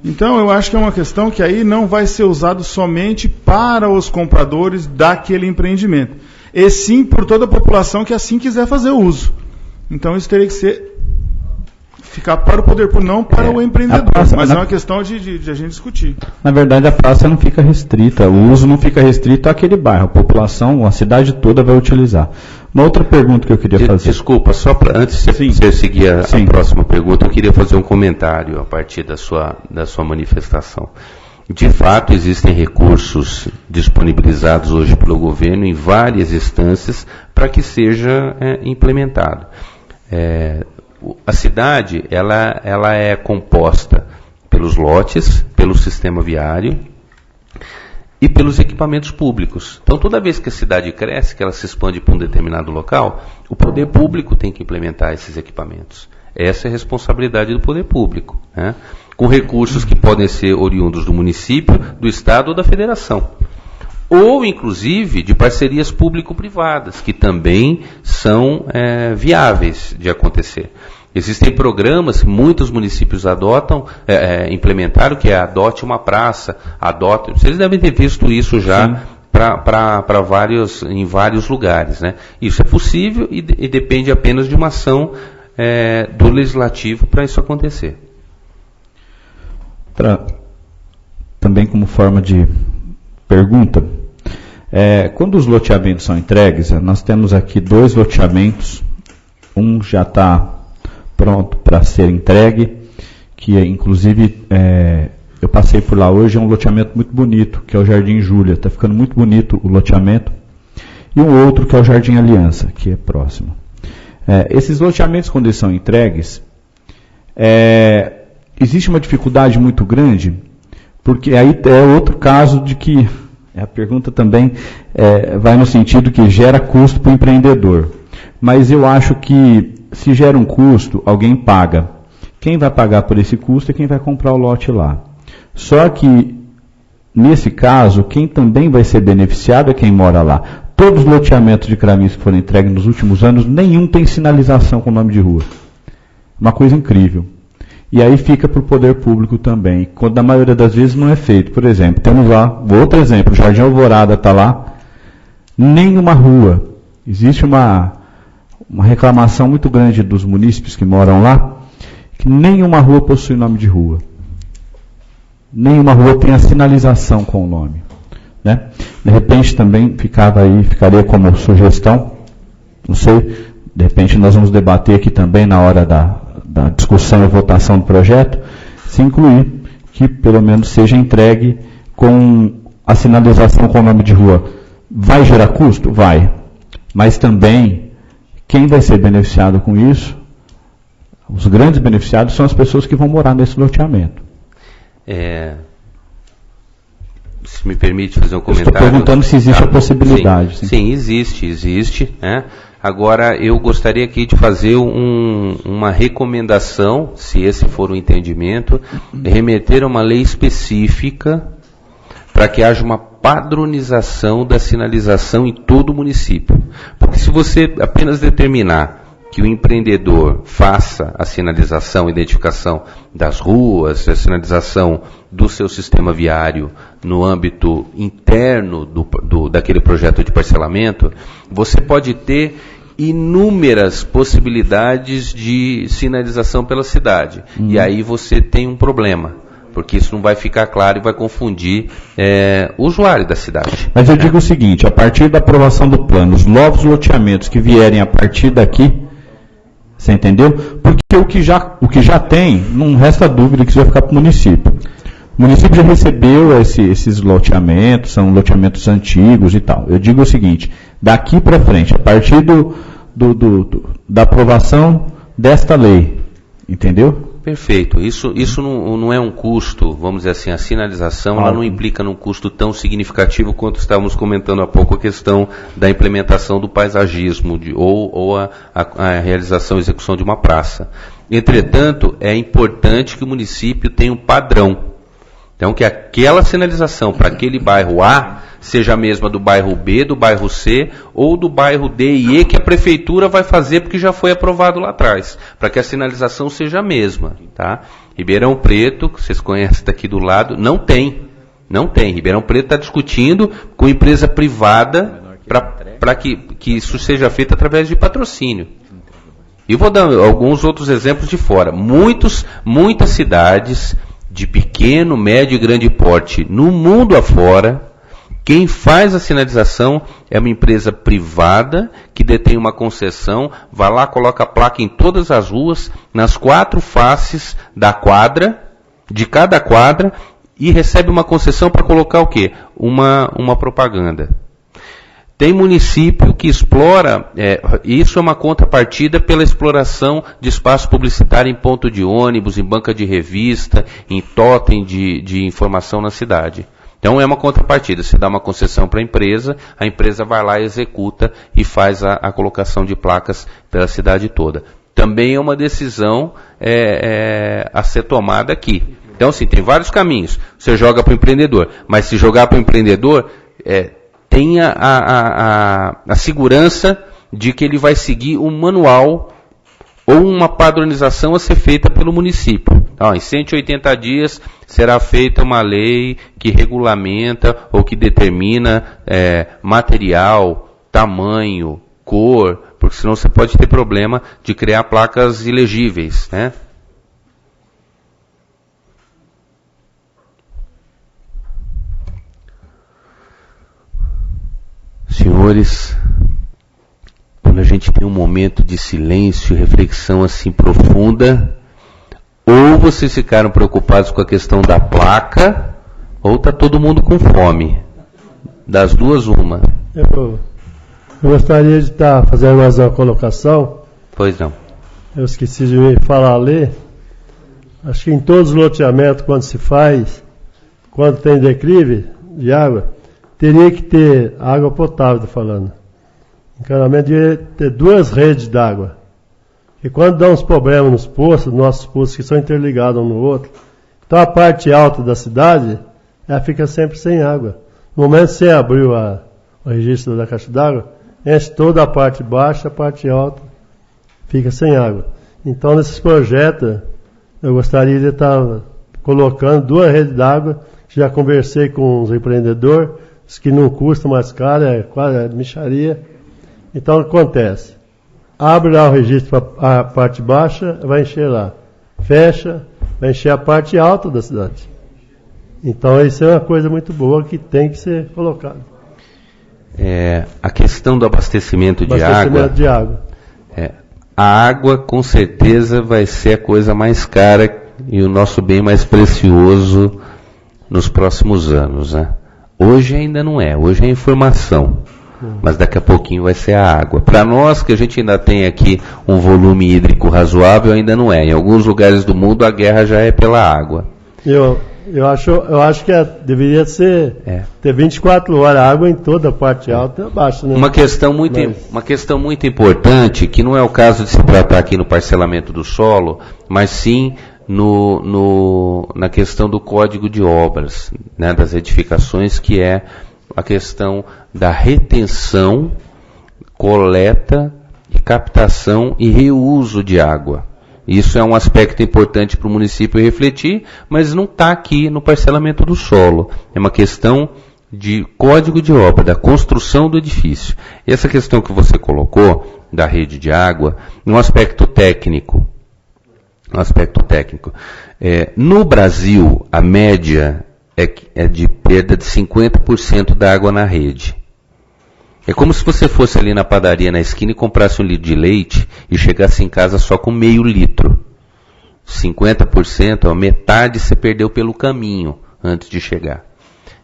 Então, eu acho que é uma questão que aí não vai ser usado somente para os compradores daquele empreendimento, e sim por toda a população que assim quiser fazer o uso. Então, isso teria que ficar para o poder público, não para o empreendedor. Mas é uma questão de a gente discutir. Na verdade, a praça não fica restrita, o uso não fica restrito àquele bairro. A população, a cidade toda vai utilizar. Uma outra pergunta que eu queria fazer. Desculpa, só para antes de você seguir a próxima pergunta, eu queria fazer um comentário a partir da sua manifestação. De fato, existem recursos disponibilizados hoje pelo governo em várias instâncias para que seja implementado. A cidade ela é composta pelos lotes, pelo sistema viário e pelos equipamentos públicos. Então, toda vez que a cidade cresce, que ela se expande para um determinado local, o poder público tem que implementar esses equipamentos. Essa é a responsabilidade do poder público, né? Com recursos que podem ser oriundos do município, do estado ou da federação. Ou, inclusive, de parcerias público-privadas, que também são viáveis de acontecer. Existem programas que muitos municípios implementaram, que é Adote uma Praça, vocês devem ter visto isso já em vários lugares, né? Isso é possível e depende apenas de uma ação do legislativo para isso acontecer. Também como forma de pergunta, quando os loteamentos são entregues, nós temos aqui 2 loteamentos, um já está pronto para ser entregue, que inclusive eu passei por lá hoje, é um loteamento muito bonito, que é o Jardim Júlia, está ficando muito bonito o loteamento, e um outro que é o Jardim Aliança, que é próximo. Esses loteamentos, quando eles são entregues, existe uma dificuldade muito grande, porque aí é outro caso de que a pergunta também vai no sentido que gera custo para o empreendedor. Mas eu acho que se gera um custo, alguém paga. Quem vai pagar por esse custo é quem vai comprar o lote lá. Só que, nesse caso, quem também vai ser beneficiado é quem mora lá. Todos os loteamentos de Cravinhos que foram entregues nos últimos anos, nenhum tem sinalização com nome de rua. Uma coisa incrível. E aí fica para o poder público também, quando na maioria das vezes não é feito. Por exemplo, temos lá, outro exemplo, o Jardim Alvorada está lá, nenhuma rua. Existe uma reclamação muito grande dos munícipes que moram lá, que nenhuma rua possui nome de rua. Nenhuma rua tem a sinalização com o nome. Né? De repente também ficaria como sugestão, não sei, de repente nós vamos debater aqui também na hora da discussão e votação do projeto, se incluir que pelo menos seja entregue com a sinalização com o nome de rua. Vai gerar custo? Vai. Mas também, quem vai ser beneficiado com isso, os grandes beneficiados são as pessoas que vão morar nesse loteamento. Se me permite fazer um comentário. Estou perguntando se existe a possibilidade. Sim, existe. Né? Agora, eu gostaria aqui de fazer uma recomendação, se esse for o entendimento, remeter a uma lei específica para que haja uma padronização da sinalização em todo o município. Porque se você apenas determinar que o empreendedor faça a sinalização, identificação das ruas, a sinalização do seu sistema viário no âmbito interno daquele projeto de parcelamento, você pode ter inúmeras possibilidades de sinalização pela cidade. E aí você tem um problema, porque isso não vai ficar claro e vai confundir o usuário da cidade. Mas eu digo o seguinte, a partir da aprovação do plano, os novos loteamentos que vierem a partir daqui, você entendeu? Porque o que já tem, não resta dúvida que isso vai ficar para o município. O município já recebeu esses loteamentos, são loteamentos antigos e tal. Eu digo o seguinte, daqui para frente, a partir da aprovação desta lei, entendeu? Perfeito. Isso não é um custo, vamos dizer assim, a sinalização ela não implica num custo tão significativo quanto estávamos comentando há pouco a questão da implementação do paisagismo ou a realização e execução de uma praça. Entretanto, é importante que o município tenha um padrão. Então, que aquela sinalização para aquele bairro A seja a mesma do bairro B, do bairro C ou do bairro D e E que a prefeitura vai fazer porque já foi aprovado lá atrás, para que a sinalização seja a mesma. Tá? Ribeirão Preto, que vocês conhecem daqui do lado, não tem. Ribeirão Preto está discutindo com empresa privada para que isso seja feito através de patrocínio. E vou dar alguns outros exemplos de fora. Muitas cidades de pequeno, médio e grande porte no mundo afora, quem faz a sinalização é uma empresa privada que detém uma concessão, vai lá, coloca a placa em todas as ruas, nas 4 faces da quadra, de cada quadra, e recebe uma concessão para colocar o quê? Uma propaganda. Tem município que explora, isso é uma contrapartida pela exploração de espaço publicitário em ponto de ônibus, em banca de revista, em totem de informação na cidade. Então é uma contrapartida, você dá uma concessão para a empresa vai lá, executa e faz a colocação de placas pela cidade toda. Também é uma decisão a ser tomada aqui. Então, sim, tem vários caminhos. Você joga para o empreendedor, mas se jogar para o empreendedor, tenha a segurança de que ele vai seguir um manual ou uma padronização a ser feita pelo município. Então, em 180 dias será feita uma lei que regulamenta ou que determina material, tamanho, cor, porque senão você pode ter problema de criar placas ilegíveis, né? Senhores, quando a gente tem um momento de silêncio e reflexão assim profunda, ou vocês ficaram preocupados com a questão da placa, ou está todo mundo com fome. Das duas, uma. Eu gostaria de estar fazendo mais uma colocação. Pois não. Eu esqueci de me falar ali. Acho que em todos os loteamentos, quando tem declive de água, teria que ter água potável, estou falando. Encanamento deveria ter 2 redes d'água. E quando dá uns problemas nos poços, nossos poços que são interligados um no outro, então a parte alta da cidade, ela fica sempre sem água. No momento que você abriu o registro da caixa d'água, enche toda a parte baixa, a parte alta fica sem água. Então, nesses projetos, eu gostaria de estar colocando 2 redes d'água. Já conversei com os empreendedores, que não custa mais caro, é quase mixaria. Então, o que acontece? Abre lá o registro para a parte baixa, vai encher lá. Fecha, vai encher a parte alta da cidade. Então, isso é uma coisa muito boa que tem que ser colocada. A questão do abastecimento de água. A água, com certeza, vai ser a coisa mais cara e o nosso bem mais precioso nos próximos anos, né? Hoje ainda não é, hoje é informação. Mas daqui a pouquinho vai ser a água. Para nós, que a gente ainda tem aqui um volume hídrico razoável, ainda não é. Em alguns lugares do mundo, a guerra já é pela água. Eu acho que deveria ter 24 horas água em toda a parte alta e abaixo. Né? Uma questão muito importante, que não é o caso de se tratar aqui no parcelamento do solo, mas sim na questão do Código de Obras, né, das edificações, que é a questão da retenção, coleta, captação e reuso de água. Isso é um aspecto importante para o município refletir, mas não está aqui no parcelamento do solo. É uma questão de código de obra, da construção do edifício. E essa questão que você colocou, da rede de água, um aspecto técnico. No Brasil, a média é de perda de 50% da água na rede. É como se você fosse ali na padaria na esquina e comprasse 1 litro de leite e chegasse em casa só com meio litro. 50%, metade você perdeu pelo caminho antes de chegar.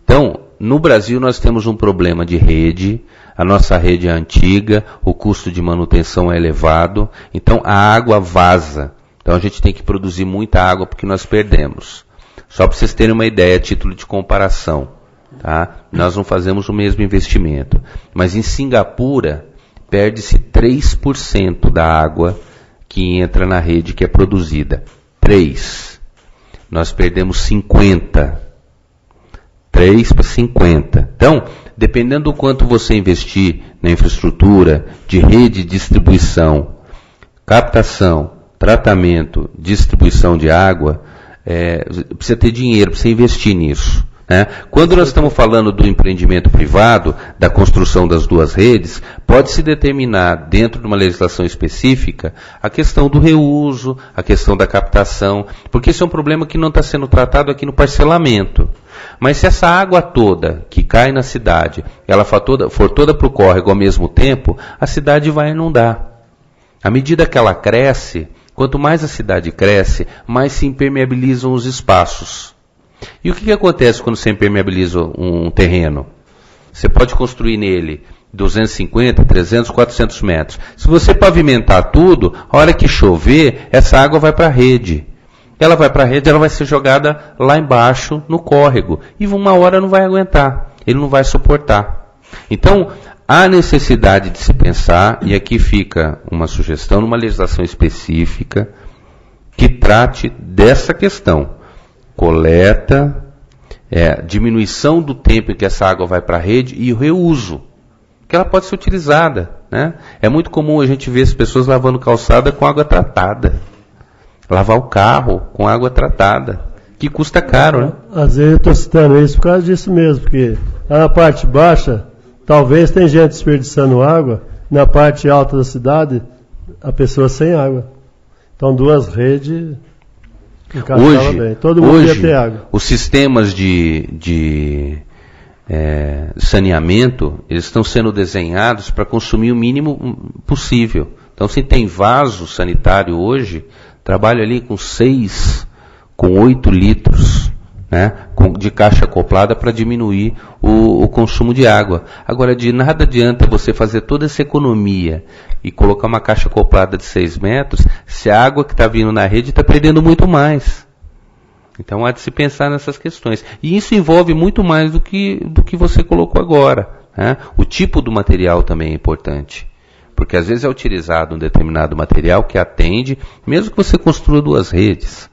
Então, no Brasil nós temos um problema de rede, a nossa rede é antiga, o custo de manutenção é elevado, então a água vaza. Então a gente tem que produzir muita água porque nós perdemos. Só para vocês terem uma ideia, a título de comparação. Tá? Nós não fazemos o mesmo investimento. Mas em Singapura, perde-se 3% da água que entra na rede, que é produzida. 3. Nós perdemos 50. 3 para 50. Então, dependendo do quanto você investir na infraestrutura de rede de distribuição, captação, tratamento, distribuição de água, precisa ter dinheiro, precisa investir nisso. Né? Quando nós estamos falando do empreendimento privado, da construção das 2 redes, pode-se determinar, dentro de uma legislação específica, a questão do reuso, a questão da captação, porque esse é um problema que não está sendo tratado aqui no parcelamento. Mas se essa água toda que cai na cidade, ela for toda para o córrego ao mesmo tempo, a cidade vai inundar. À medida que ela cresce, quanto mais a cidade cresce, mais se impermeabilizam os espaços. E o que acontece quando você impermeabiliza um terreno? Você pode construir nele 250, 300, 400 metros. Se você pavimentar tudo, a hora que chover, essa água vai para a rede. Ela vai para a rede, ela vai ser jogada lá embaixo no córrego. E uma hora não vai aguentar, ele não vai suportar. Então, há necessidade de se pensar, e aqui fica uma sugestão, numa legislação específica, que trate dessa questão. Coleta, diminuição do tempo em que essa água vai para a rede e o reuso, que ela pode ser utilizada. Né? É muito comum a gente ver as pessoas lavando calçada com água tratada. Lavar o carro com água tratada, que custa caro. Né? Às vezes eu estou citando isso por causa disso mesmo, porque lá na parte baixa, talvez tem gente desperdiçando água, na parte alta da cidade, a pessoa sem água. Então 2 redes... Hoje, todo mundo ia ter água. Os sistemas de saneamento, eles estão sendo desenhados para consumir o mínimo possível. Então, se tem vaso sanitário hoje, trabalho ali com 6, com 8 litros, né? de caixa acoplada para diminuir o consumo de água. Agora, de nada adianta você fazer toda essa economia e colocar uma caixa acoplada de 6 metros, se a água que está vindo na rede está perdendo muito mais. Então, há de se pensar nessas questões. E isso envolve muito mais do que você colocou agora, né? O tipo do material também é importante. Porque às vezes é utilizado um determinado material que atende, mesmo que você construa 2 redes,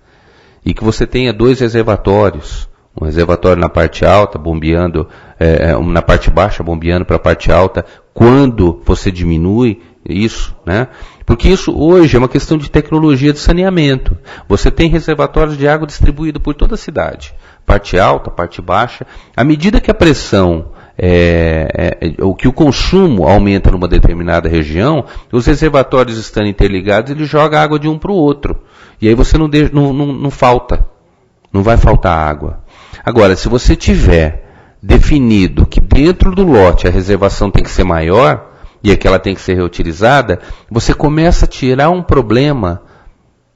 e que você tenha 2 reservatórios, um reservatório na parte alta, bombeando, na parte baixa, bombeando para a parte alta, quando você diminui isso, né? Porque isso hoje é uma questão de tecnologia de saneamento. Você tem reservatórios de água distribuídos por toda a cidade, parte alta, parte baixa. À medida que a pressão, que o consumo aumenta numa determinada região, os reservatórios estando interligados, ele joga água de um para o outro. E aí você não falta, não vai faltar água. Agora, se você tiver definido que dentro do lote a reservação tem que ser maior, e é que ela tem que ser reutilizada, você começa a tirar um problema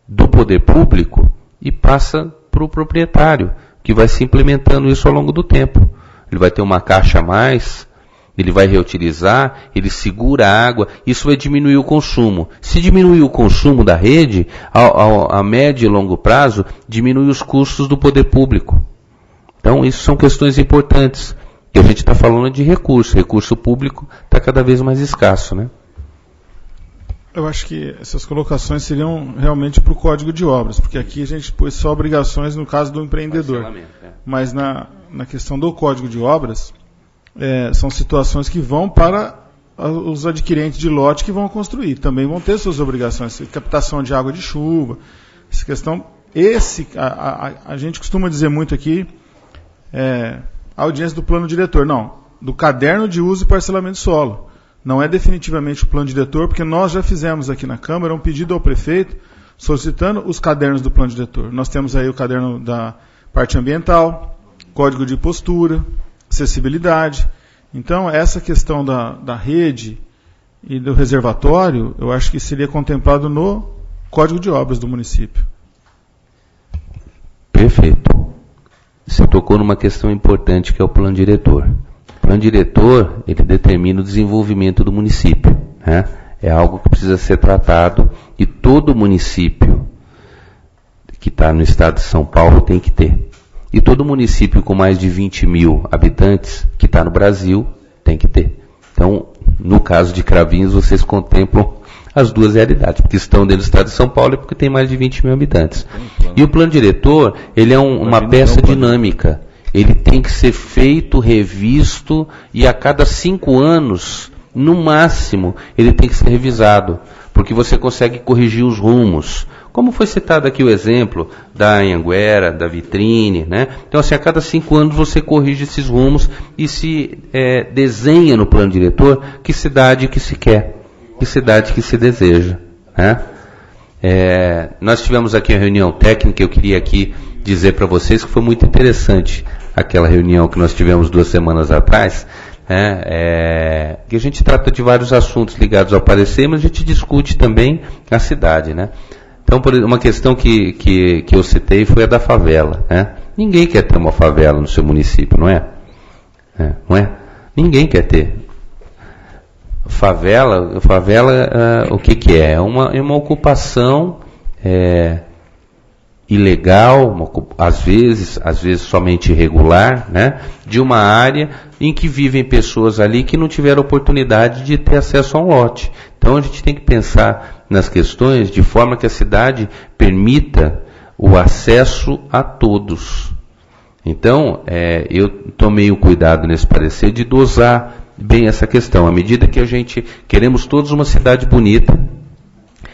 do poder público e passa para o proprietário, que vai se implementando isso ao longo do tempo. Ele vai ter uma caixa a mais, ele vai reutilizar, ele segura a água, isso vai diminuir o consumo. Se diminuir o consumo da rede, a médio e longo prazo, diminui os custos do poder público. Então, isso são questões importantes. E a gente está falando de recurso público está cada vez mais escasso, né? Eu acho que essas colocações seriam realmente para o Código de Obras, porque aqui a gente pôs só obrigações no caso do empreendedor. Mas na questão do Código de Obras, são situações que vão para os adquirentes de lote que vão construir. Também vão ter suas obrigações, captação de água de chuva, essa questão. A gente costuma dizer muito aqui, a audiência do plano diretor, não, do caderno de uso e parcelamento de solo. Não é definitivamente o plano diretor, porque nós já fizemos aqui na Câmara um pedido ao prefeito solicitando os cadernos do plano diretor. Nós temos aí o caderno da parte ambiental, código de postura, acessibilidade. Então, essa questão da rede e do reservatório, eu acho que seria contemplado no Código de Obras do município. Perfeito. Você tocou numa questão importante que é o plano diretor. O plano diretor, ele determina o desenvolvimento do município, né? É algo que precisa ser tratado e todo município que está no estado de São Paulo tem que ter. E todo município com mais de 20 mil habitantes que está no Brasil tem que ter. Então, no caso de Cravinhos, vocês contemplam as 2 realidades, porque estão dentro do estado de São Paulo e porque tem mais de 20 mil habitantes. E o plano diretor, ele é uma peça dinâmica. Ele tem que ser feito, revisto, e a cada 5 anos, no máximo, ele tem que ser revisado, porque você consegue corrigir os rumos. Como foi citado aqui o exemplo da Anhanguera, da Vitrine, né? Então, assim, a cada 5 anos você corrige esses rumos e se desenha no plano diretor que cidade que se quer, que cidade que se deseja, né? Nós tivemos aqui uma reunião técnica, eu queria aqui dizer para vocês que foi muito interessante aquela reunião que nós tivemos 2 semanas atrás, que a gente trata de vários assuntos ligados ao parecer, mas a gente discute também a cidade, né? Então, uma questão que eu citei foi a da favela, né? Ninguém quer ter uma favela no seu município, não é? Não é? Ninguém quer ter. Favela, o que é? É uma ocupação ilegal, às vezes somente irregular, né? De uma área em que vivem pessoas ali que não tiveram oportunidade de ter acesso a um lote. Então a gente tem que pensar nas questões de forma que a cidade permita o acesso a todos. Então, eu tomei o cuidado nesse parecer de dosar bem essa questão. À medida que a gente queremos todos uma cidade bonita,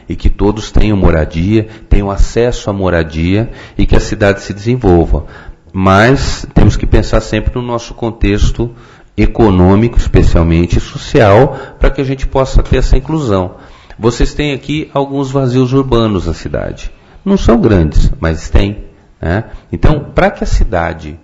e que todos tenham moradia, tenham acesso à moradia, e que a cidade se desenvolva. Mas temos que pensar sempre no nosso contexto econômico, especialmente social, para que a gente possa ter essa inclusão. Vocês têm aqui alguns vazios urbanos na cidade. Não são grandes, mas tem, né? Então, para que a cidade,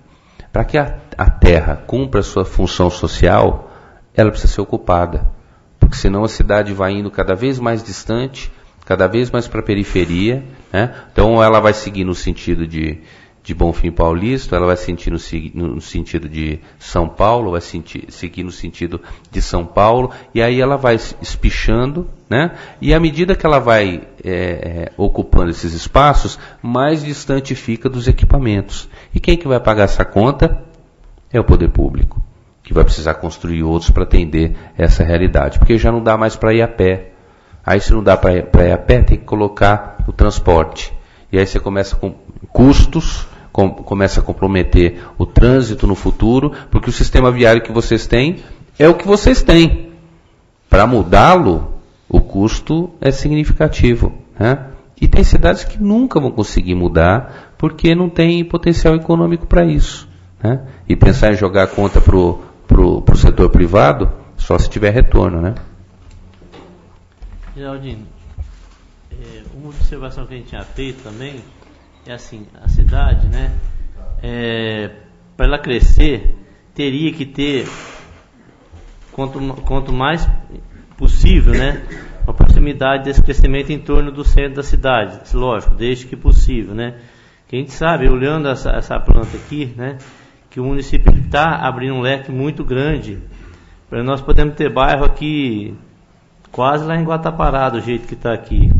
para que a terra cumpra a sua função social, ela precisa ser ocupada. Porque senão a cidade vai indo cada vez mais distante, cada vez mais para a periferia, né? Então ela vai seguir no sentido de de Bonfim Paulista, ela vai sentir no sentido de São Paulo, vai seguir no sentido de São Paulo, e aí ela vai espichando, né? E à medida que ela vai ocupando esses espaços, mais distante fica dos equipamentos. E quem que vai pagar essa conta? É o poder público, que vai precisar construir outros para atender essa realidade, porque já não dá mais para ir a pé. Aí se não dá para ir a pé, tem que colocar o transporte. E aí você começa com custos, começa a comprometer o trânsito no futuro, porque o sistema viário que vocês têm é o que vocês têm. Para mudá-lo, o custo é significativo, né? E tem cidades que nunca vão conseguir mudar, porque não tem potencial econômico para isso, né? E pensar em jogar a conta pro setor privado, só se tiver retorno, né? Geraldino, uma observação que a gente tinha feito também é assim, a cidade, né, para ela crescer, teria que ter, quanto mais possível, né, a proximidade desse crescimento em torno do centro da cidade, lógico, desde que possível, né. Que a gente sabe, olhando essa planta aqui, né, que o município está abrindo um leque muito grande, para nós podemos ter bairro aqui quase lá em Guatapará, do jeito que está aqui.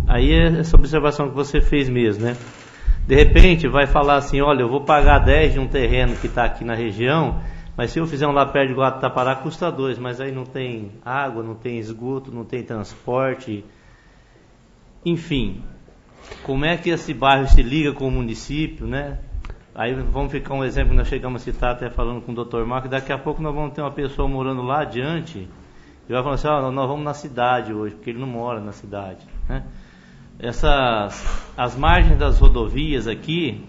Aí é essa observação que você fez mesmo, né? De repente vai falar assim, olha, eu vou pagar 10 de um terreno que está aqui na região, mas se eu fizer um lá perto de Guatapará custa 2, mas aí não tem água, não tem esgoto, não tem transporte. Enfim, como é que esse bairro se liga com o município, né? Aí vamos ficar um exemplo que nós chegamos a citar até falando com o Dr. Marco, daqui a pouco nós vamos ter uma pessoa morando lá adiante, e vai falar assim, nós vamos na cidade hoje, porque ele não mora na cidade, né? As margens das rodovias aqui,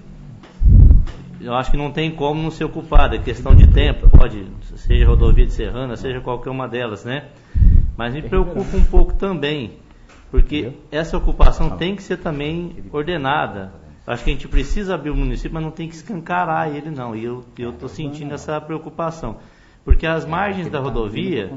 eu acho que não tem como não ser ocupada, é questão de tempo, seja rodovia de Serrana, seja qualquer uma delas, né? Mas me preocupa um pouco também, porque essa ocupação tem que ser também ordenada. Acho que a gente precisa abrir o município, mas não tem que escancarar ele não, e eu estou sentindo essa preocupação. Porque as margens da rodovia,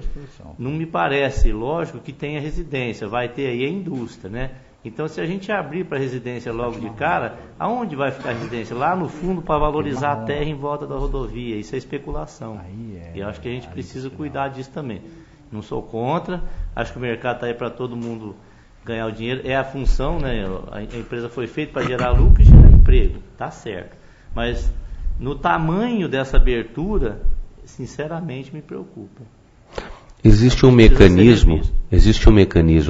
não me parece lógico que tenha residência, vai ter aí a indústria, né? Então, se a gente abrir para residência logo de cara, aonde vai ficar a residência? Lá no fundo, para valorizar a terra em volta da rodovia. Isso é especulação. E eu acho que a gente precisa cuidar disso também. Não sou contra, acho que o mercado está aí para todo mundo ganhar o dinheiro. É a função, né? A empresa foi feita para gerar lucro e gerar emprego. Tá certo. Mas no tamanho dessa abertura, sinceramente me preocupa. Existe um mecanismo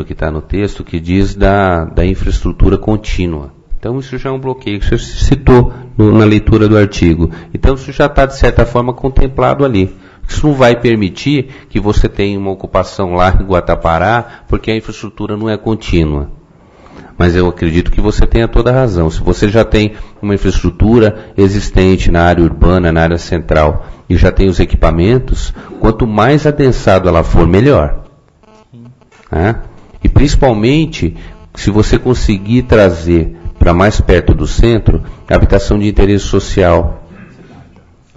que está no texto que diz da infraestrutura contínua. Então isso já é um bloqueio que você citou na leitura do artigo. Então isso já está de certa forma contemplado ali. Isso não vai permitir que você tenha uma ocupação lá em Guatapará, porque a infraestrutura não é contínua. Mas eu acredito que você tenha toda a razão. Se você já tem uma infraestrutura existente na área urbana, na área central, e já tem os equipamentos, quanto mais adensado ela for, melhor. E principalmente, se você conseguir trazer para mais perto do centro, a habitação de interesse social.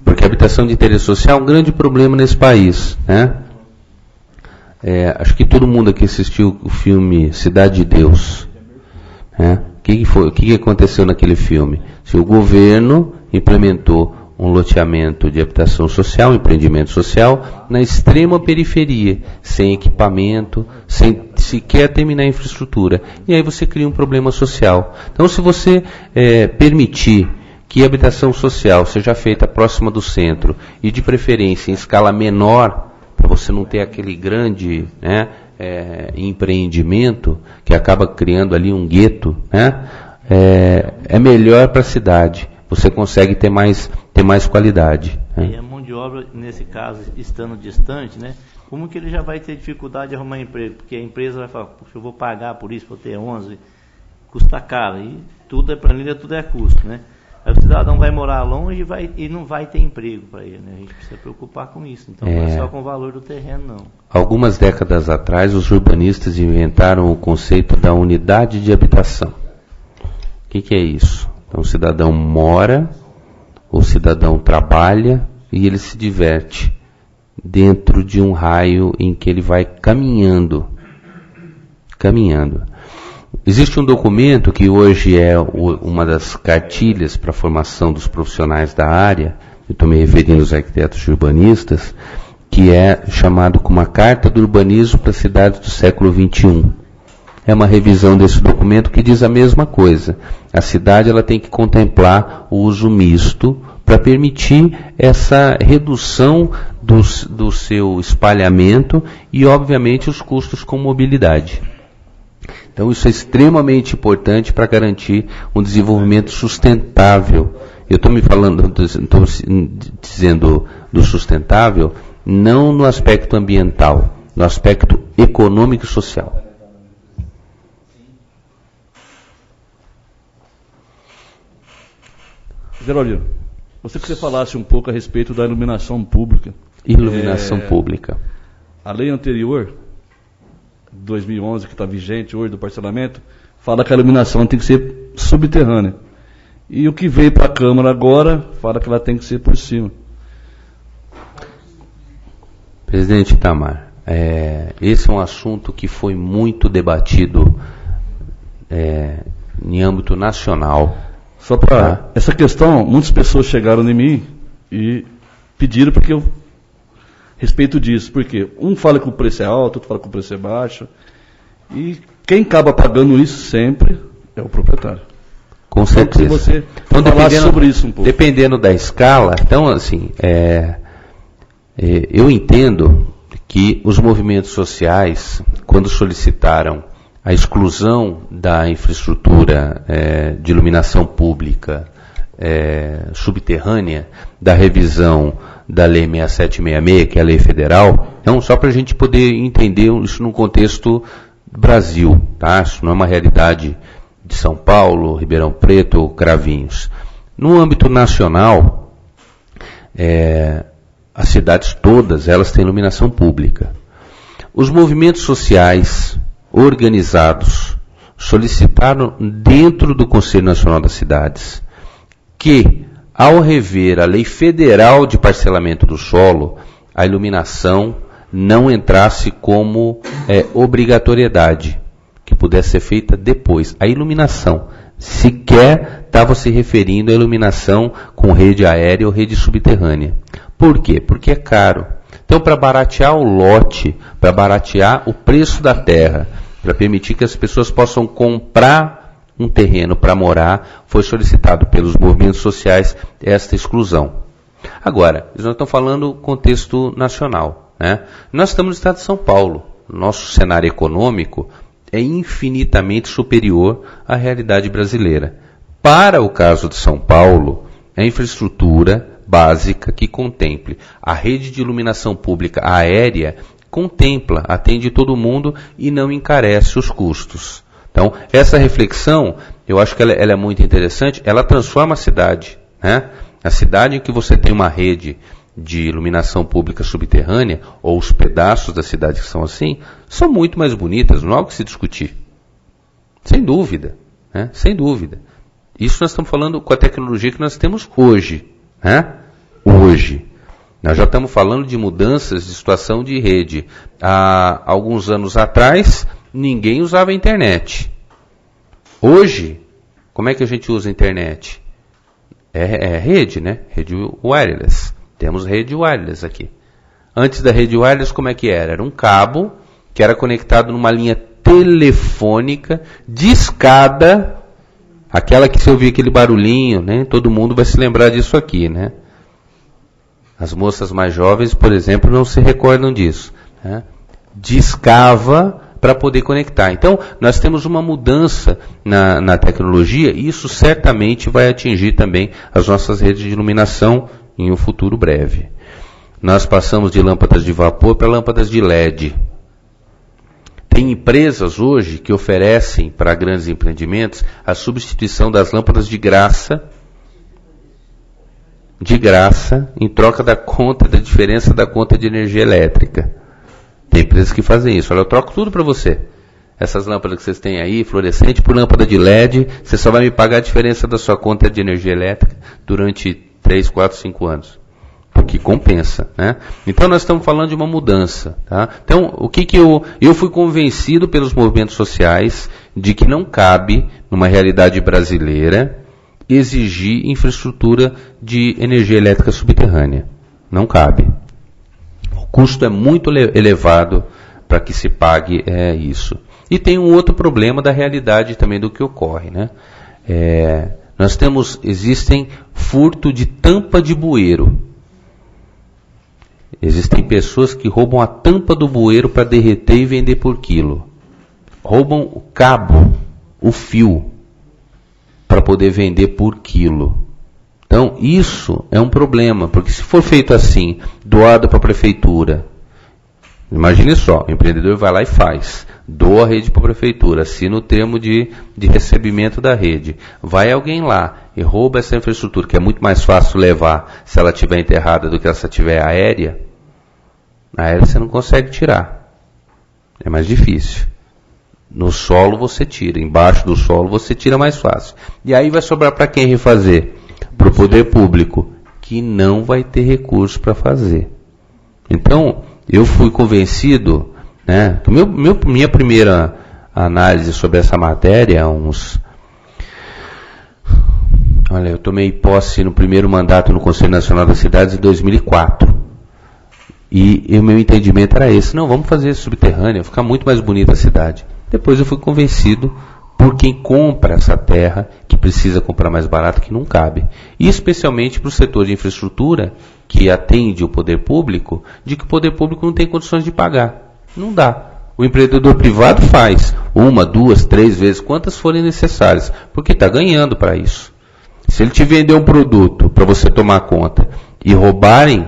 Porque a habitação de interesse social é um grande problema nesse país, né? Acho que todo mundo aqui assistiu o filme Cidade de Deus. O que aconteceu naquele filme? Se o governo implementou um loteamento de habitação social, um empreendimento social, na extrema periferia, sem equipamento, sem sequer terminar a infraestrutura. E aí você cria um problema social. Então, se você permitir que a habitação social seja feita próxima do centro, e de preferência em escala menor, para você não ter aquele grande empreendimento que acaba criando ali um gueto, é melhor para a cidade. Você consegue ter mais qualidade. E a mão de obra, nesse caso, estando distante, né? Como que ele já vai ter dificuldade de arrumar emprego? Porque a empresa vai falar, puxa, eu vou pagar por isso, vou ter 11, custa caro. E tudo é planilha, tudo é custo, né? Aí o cidadão vai morar longe e não vai ter emprego para ele, né? A gente precisa preocupar com isso. Então não é só com o valor do terreno, não. Algumas décadas atrás, os urbanistas inventaram o conceito da unidade de habitação. O que é isso? Então o cidadão mora, o cidadão trabalha e ele se diverte dentro de um raio em que ele vai caminhando. Existe um documento que hoje é uma das cartilhas para a formação dos profissionais da área, eu estou me referindo aos arquitetos e urbanistas, que é chamado como a Carta do Urbanismo para as Cidades do Século XXI. É uma revisão desse documento que diz a mesma coisa. A cidade ela tem que contemplar o uso misto para permitir essa redução do seu espalhamento e, obviamente, os custos com mobilidade. Então, isso é extremamente importante para garantir um desenvolvimento sustentável. Eu estou dizendo do sustentável, não no aspecto ambiental, no aspecto econômico e social. Geraldino, você que você falasse um pouco a respeito da iluminação pública. Iluminação pública. A lei anterior, 2011, que está vigente hoje do parcelamento, fala que a iluminação tem que ser subterrânea. E o que veio para a Câmara agora, fala que ela tem que ser por cima. Presidente Itamar, esse é um assunto que foi muito debatido em âmbito nacional. Só para essa questão, muitas pessoas chegaram em mim e pediram para que eu respeito disso. Porque um fala que o preço é alto, outro fala que o preço é baixo. E quem acaba pagando isso sempre é o proprietário. Com certeza. Então, se você falar sobre isso um pouco. Dependendo da escala, então assim, eu entendo que os movimentos sociais, quando solicitaram a exclusão da infraestrutura de iluminação pública subterrânea, da revisão da Lei 6766, que é a lei federal, então, só para a gente poder entender isso num contexto Brasil, tá? Isso não é uma realidade de São Paulo, Ribeirão Preto ou Cravinhos. No âmbito nacional, as cidades todas, elas têm iluminação pública. Os movimentos sociais organizados solicitaram dentro do Conselho Nacional das Cidades que, ao rever a Lei Federal de Parcelamento do Solo, a iluminação não entrasse como obrigatoriedade, que pudesse ser feita depois. A iluminação sequer estava se referindo à iluminação com rede aérea ou rede subterrânea. Por quê? Porque é caro. Então, para baratear o lote, para baratear o preço da terra, para permitir que as pessoas possam comprar um terreno para morar, foi solicitado pelos movimentos sociais esta exclusão. Agora, nós estamos falando contexto nacional, né? Nós estamos no estado de São Paulo. Nosso cenário econômico é infinitamente superior à realidade brasileira. Para o caso de São Paulo, a infraestrutura básica que contemple a rede de iluminação pública aérea contempla, atende todo mundo e não encarece os custos. Então, essa reflexão, eu acho que ela é muito interessante, ela transforma a cidade, né? A cidade em que você tem uma rede de iluminação pública subterrânea, ou os pedaços da cidade que são assim, são muito mais bonitas, não há o que se discutir. Sem dúvida, né? Sem dúvida. Isso nós estamos falando com a tecnologia que nós temos hoje, né? Hoje. Nós já estamos falando de mudanças de situação de rede. Há alguns anos atrás, ninguém usava a internet. Hoje, como é que a gente usa a internet? É rede, né? Rede wireless. Temos rede wireless aqui. Antes da rede wireless, como é que era? Era um cabo que era conectado numa linha telefônica de escada, aquela que se ouvir aquele barulhinho, né? Todo mundo vai se lembrar disso aqui, né? As moças mais jovens, por exemplo, não se recordam disso, né? Discava para poder conectar. Então, nós temos uma mudança na tecnologia e isso certamente vai atingir também as nossas redes de iluminação em um futuro breve. Nós passamos de lâmpadas de vapor para lâmpadas de LED. Tem empresas hoje que oferecem para grandes empreendimentos a substituição das lâmpadas de graça, em troca da diferença da conta de energia elétrica. Tem empresas que fazem isso. Olha, eu troco tudo para você. Essas lâmpadas que vocês têm aí, fluorescente, por lâmpada de LED, você só vai me pagar a diferença da sua conta de energia elétrica durante 3, 4, 5 anos. porque compensa, né? Então nós estamos falando de uma mudança, tá? Então, o que eu fui convencido pelos movimentos sociais de que não cabe, numa realidade brasileira, exigir infraestrutura de energia elétrica subterrânea. Não cabe. O custo é muito elevado para que se pague isso. E tem um outro problema da realidade também do que ocorre, né? Existem furto de tampa de bueiro. Existem pessoas que roubam a tampa do bueiro para derreter e vender por quilo. Roubam o cabo, o fio, para poder vender por quilo. Então, isso é um problema, porque se for feito assim, doado para a prefeitura, imagine só, o empreendedor vai lá e faz, doa a rede para a prefeitura, assina o termo de recebimento da rede, vai alguém lá e rouba essa infraestrutura, que é muito mais fácil levar se ela estiver enterrada do que se ela estiver aérea. A aérea você não consegue tirar, é mais difícil. No solo você tira, embaixo do solo você tira mais fácil. E aí vai sobrar para quem refazer? Para o poder público, que não vai ter recurso para fazer. Então, eu fui convencido, né, que minha primeira análise sobre essa matéria, eu tomei posse no primeiro mandato no Conselho Nacional das Cidades em 2004. E o meu entendimento era esse: não, vamos fazer subterrâneo, vai ficar muito mais bonita a cidade. Depois eu fui convencido por quem compra essa terra, que precisa comprar mais barato, que não cabe. E especialmente para o setor de infraestrutura, que atende o poder público, de que o poder público não tem condições de pagar. Não dá. O empreendedor privado faz 1, 2, 3 vezes, quantas forem necessárias, porque está ganhando para isso. Se ele te vender um produto para você tomar conta e roubarem,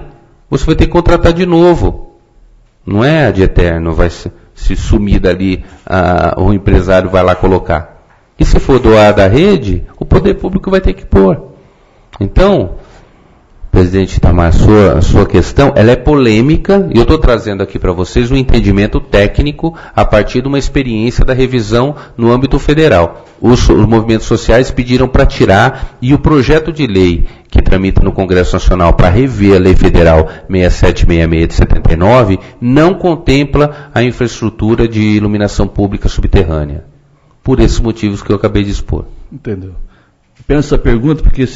você vai ter que contratar de novo. Não é de eterno, vai se sumir dali, o empresário vai lá colocar. E se for doar da rede, o poder público vai ter que pôr. Então, presidente Itamar, a sua questão, ela é polêmica, e eu estou trazendo aqui para vocês um entendimento técnico a partir de uma experiência da revisão no âmbito federal. Os movimentos sociais pediram para tirar, e o projeto de lei que tramita no Congresso Nacional para rever a Lei Federal 6766 de 79 não contempla a infraestrutura de iluminação pública subterrânea. Por esses motivos que eu acabei de expor. Entendeu? Apenas essa pergunta porque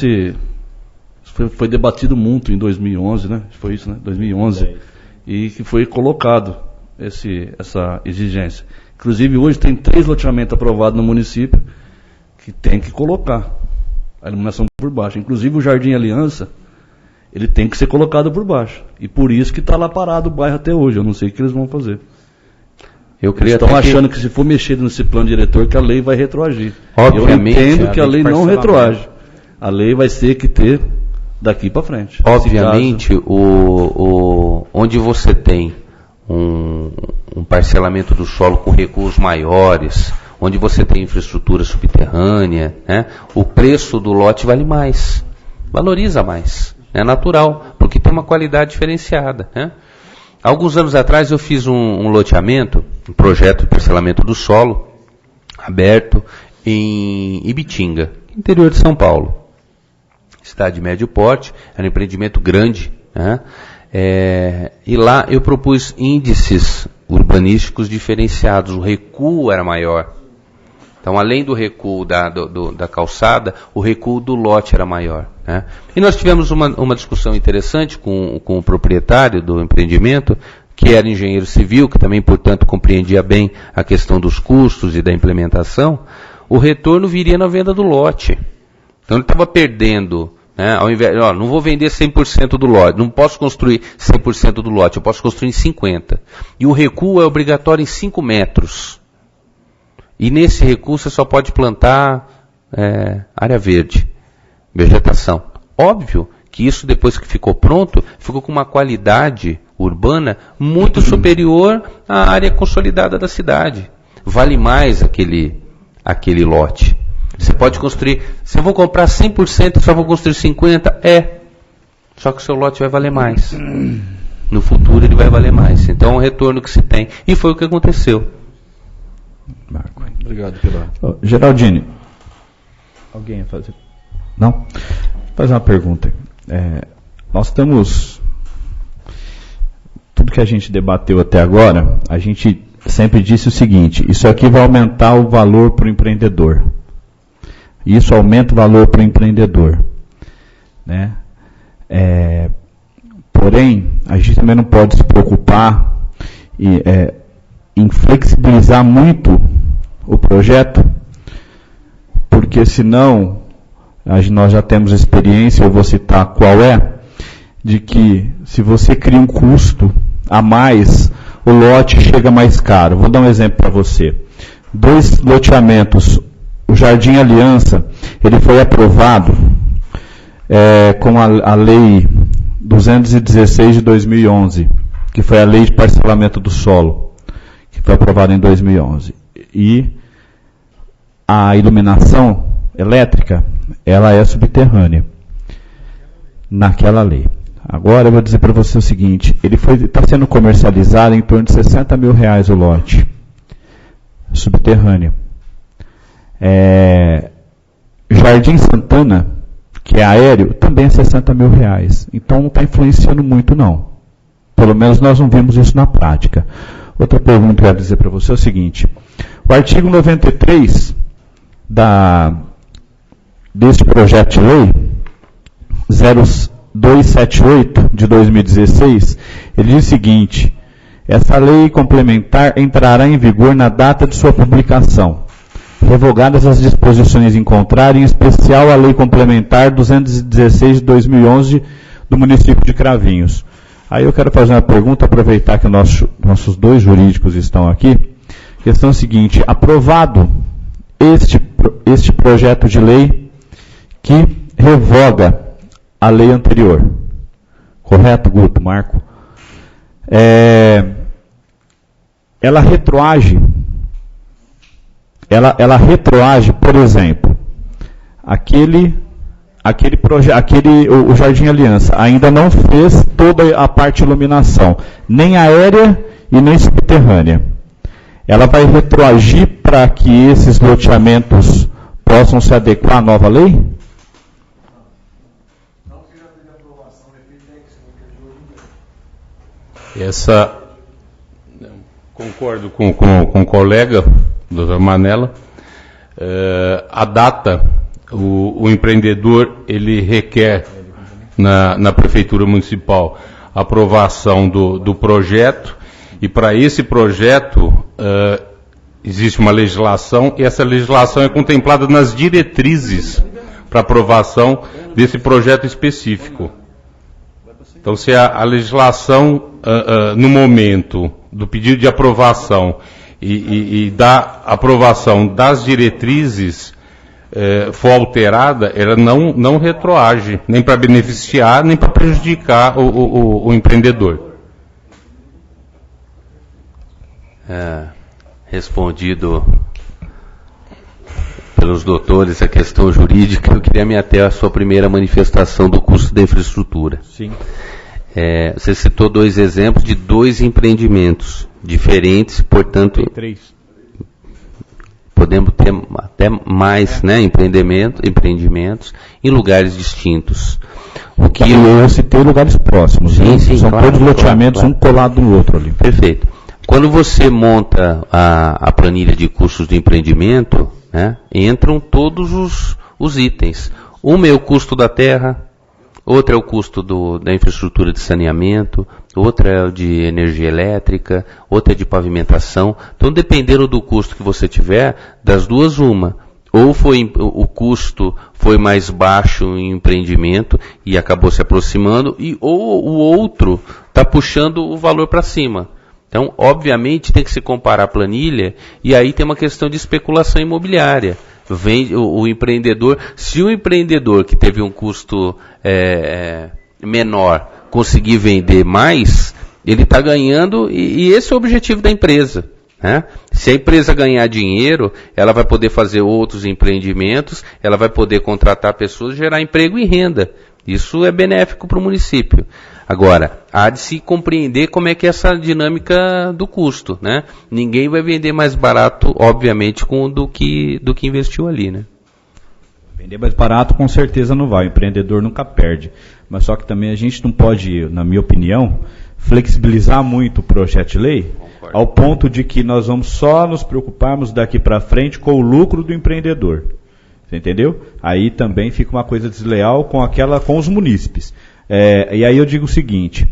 foi debatido muito em 2011, né? Foi isso, né? 2011. E que foi colocado essa exigência. Inclusive, hoje tem 3 loteamentos aprovados no município que tem que colocar a iluminação por baixo. Inclusive, o Jardim Aliança, ele tem que ser colocado por baixo. E por isso que está lá parado o bairro até hoje. Eu não sei o que eles vão fazer. Eles estão achando que se for mexido nesse plano diretor, que a lei vai retroagir. Obviamente, eu entendo que a lei não retroage. A lei vai ter que ter daqui para frente. Obviamente, onde você tem um parcelamento do solo com recuos maiores, onde você tem infraestrutura subterrânea, né, o preço do lote vale mais, valoriza mais. É natural, porque tem uma qualidade diferenciada. Né? Alguns anos atrás eu fiz um loteamento, um projeto de parcelamento do solo, aberto em Ibitinga, interior de São Paulo. Cidade de médio porte, era um empreendimento grande, né? E lá eu propus índices urbanísticos diferenciados, o recuo era maior. Então, além do recuo da calçada, o recuo do lote era maior. Né? E nós tivemos uma discussão interessante com o proprietário do empreendimento, que era engenheiro civil, que também, portanto, compreendia bem a questão dos custos e da implementação. O retorno viria na venda do lote. Então ele estava perdendo, né, ao invés, não vou vender 100% do lote, não posso construir 100% do lote, eu posso construir em 50%. E o recuo é obrigatório em 5 metros. E nesse recuo você só pode plantar área verde, vegetação. Óbvio que isso, depois que ficou pronto, ficou com uma qualidade urbana muito superior à área consolidada da cidade. Vale mais aquele lote. Você pode construir, se eu vou comprar 100%, só vou construir 50%, só que o seu lote vai valer mais. No futuro ele vai valer mais. Então é um retorno que se tem. E foi o que aconteceu. Marco. Obrigado pela... Geraldine, alguém ia fazer? Não? Vou fazer uma pergunta. Nós estamos que a gente debateu até agora, a gente sempre disse o seguinte: isso aqui vai aumentar o valor para o empreendedor. Isso aumenta o valor para o empreendedor, né? Porém, a gente também não pode se preocupar em flexibilizar muito o projeto, porque senão, nós já temos experiência, eu vou citar qual é, de que se você cria um custo a mais, o lote chega mais caro. Vou dar um exemplo para você. 2 loteamentos, o Jardim Aliança, ele foi aprovado com a Lei 216 de 2011, que foi a Lei de Parcelamento do Solo, que foi aprovada em 2011. E a iluminação elétrica, ela é subterrânea, naquela lei. Agora eu vou dizer para você o seguinte: ele está sendo comercializado em torno de R$60 mil o lote, subterrâneo. Jardim Santana, que é aéreo, também é R$60 mil. Então não está influenciando muito, não. Pelo menos nós não vimos isso na prática. Outra pergunta que eu quero dizer para você é o seguinte: o artigo 93 desse projeto de lei 0278 de 2016, ele diz o seguinte: essa lei complementar entrará em vigor na data de sua publicação, revogadas as disposições em contrário, em especial a lei complementar 216 de 2011 do município de Cravinhos. Aí eu quero fazer uma pergunta, aproveitar que nossos 2 jurídicos estão aqui. Questão seguinte: aprovado este projeto de lei que revoga a lei anterior. Correto, Guto, Marco? Ela retroage, por exemplo, o Jardim Aliança ainda não fez toda a parte de iluminação, nem aérea e nem subterrânea. Ela vai retroagir para que esses loteamentos possam se adequar à nova lei? Concordo com o colega, doutor Manella. A data, o empreendedor, ele requer na Prefeitura Municipal a aprovação do projeto, e para esse projeto existe uma legislação, e essa legislação é contemplada nas diretrizes para aprovação desse projeto específico. Então, se a legislação, no momento do pedido de aprovação e da aprovação das diretrizes for alterada, ela não retroage, nem para beneficiar, nem para prejudicar o empreendedor. Respondido pelos doutores a questão jurídica, eu queria me ater à sua primeira manifestação do custo da infraestrutura. Sim. Você citou 2 exemplos de 2 empreendimentos diferentes, portanto, 3. Podemos ter até mais, né, empreendimentos em lugares distintos. Eu citei lugares próximos. Sim, são claro, todos loteamentos, claro. um colado no outro ali. Perfeito. Quando você monta a planilha de custos do empreendimento, né, entram todos os itens. Um é o custo da terra, outro é o custo da infraestrutura de saneamento, outro é o de energia elétrica, outro é de pavimentação. Então, dependendo do custo que você tiver, das duas, uma. Ou o custo foi mais baixo em empreendimento e acabou se aproximando, ou o outro está puxando o valor para cima. Então, obviamente, tem que se comparar a planilha, e aí tem uma questão de especulação imobiliária. Vem o empreendedor, se o empreendedor que teve um custo menor conseguir vender mais, ele está ganhando, e esse é o objetivo da empresa. Né? Se a empresa ganhar dinheiro, ela vai poder fazer outros empreendimentos, ela vai poder contratar pessoas, gerar emprego e renda. Isso é benéfico para o município. Agora, há de se compreender como é que é essa dinâmica do custo, né? Ninguém vai vender mais barato, obviamente, do que investiu ali, né? Vender mais barato, com certeza não vai. O empreendedor nunca perde. Mas só que também a gente não pode, na minha opinião, flexibilizar muito o projeto de lei, ao ponto de que nós vamos só nos preocuparmos daqui para frente com o lucro do empreendedor. Você entendeu? Aí também fica uma coisa desleal com os munícipes. E aí eu digo o seguinte,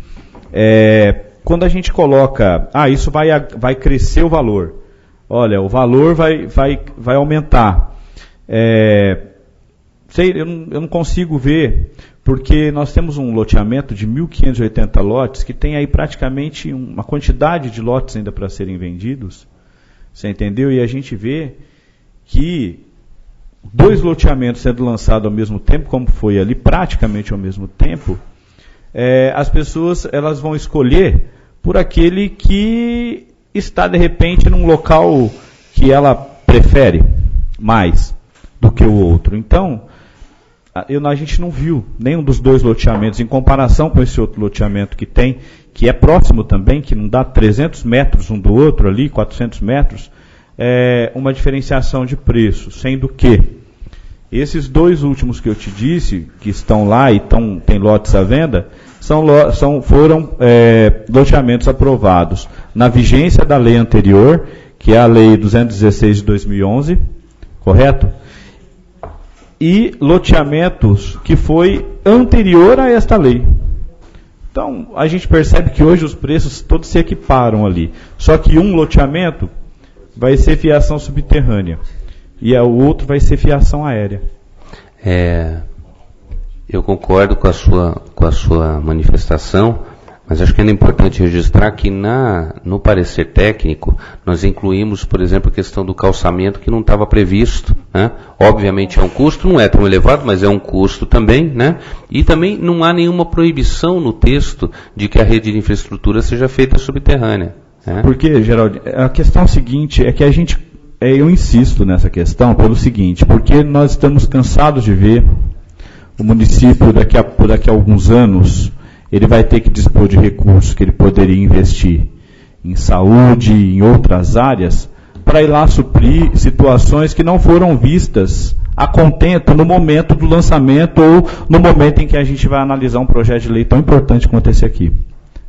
quando a gente coloca, isso vai crescer o valor. Olha, o valor vai aumentar. Eu não consigo ver, porque nós temos um loteamento de 1.580 lotes, que tem aí praticamente uma quantidade de lotes ainda para serem vendidos. Você entendeu? E a gente vê que 2 loteamentos sendo lançados ao mesmo tempo, como foi ali praticamente ao mesmo tempo, as pessoas elas vão escolher por aquele que está de repente num local que ela prefere mais do que o outro. Então, a gente não viu nenhum dos 2 loteamentos, em comparação com esse outro loteamento que tem, que é próximo também, que não dá 300 metros um do outro ali, 400 metros, uma diferenciação de preço, sendo que esses 2 últimos que eu te disse, que estão lá e tem lotes à venda, foram loteamentos aprovados na vigência da lei anterior, que é a lei 216 de 2011, correto? E loteamentos que foi anterior a esta lei. Então, a gente percebe que hoje os preços todos se equiparam ali. Só que um loteamento vai ser fiação subterrânea e o outro vai ser fiação aérea. Eu concordo com a sua manifestação, mas acho que ainda é importante registrar que no parecer técnico nós incluímos, por exemplo, a questão do calçamento que não estava previsto, né? Obviamente é um custo, não é tão elevado, mas é um custo também, né? E também não há nenhuma proibição no texto de que a rede de infraestrutura seja feita subterrânea. Né? Porque, Geraldo, a questão seguinte é que eu insisto nessa questão pelo seguinte, porque nós estamos cansados de ver o município daqui a alguns anos, ele vai ter que dispor de recursos que ele poderia investir em saúde, em outras áreas, para ir lá suprir situações que não foram vistas a contento no momento do lançamento ou no momento em que a gente vai analisar um projeto de lei tão importante quanto esse aqui.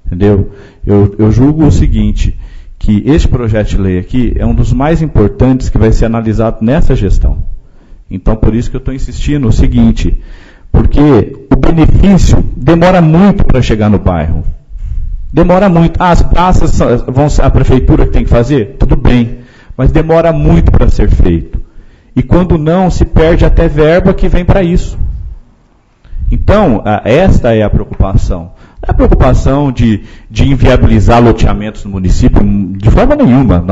Entendeu? Eu julgo o seguinte, que esse projeto de lei aqui é um dos mais importantes que vai ser analisado nessa gestão. Então, por isso que eu estou insistindo o seguinte, porque o benefício demora muito para chegar no bairro. Demora muito. As praças vão ser a prefeitura que tem que fazer? Tudo bem. Mas demora muito para ser feito. E quando não, se perde até verba que vem para isso. Então, esta é a preocupação. Não é a preocupação de inviabilizar loteamentos no município, de forma nenhuma.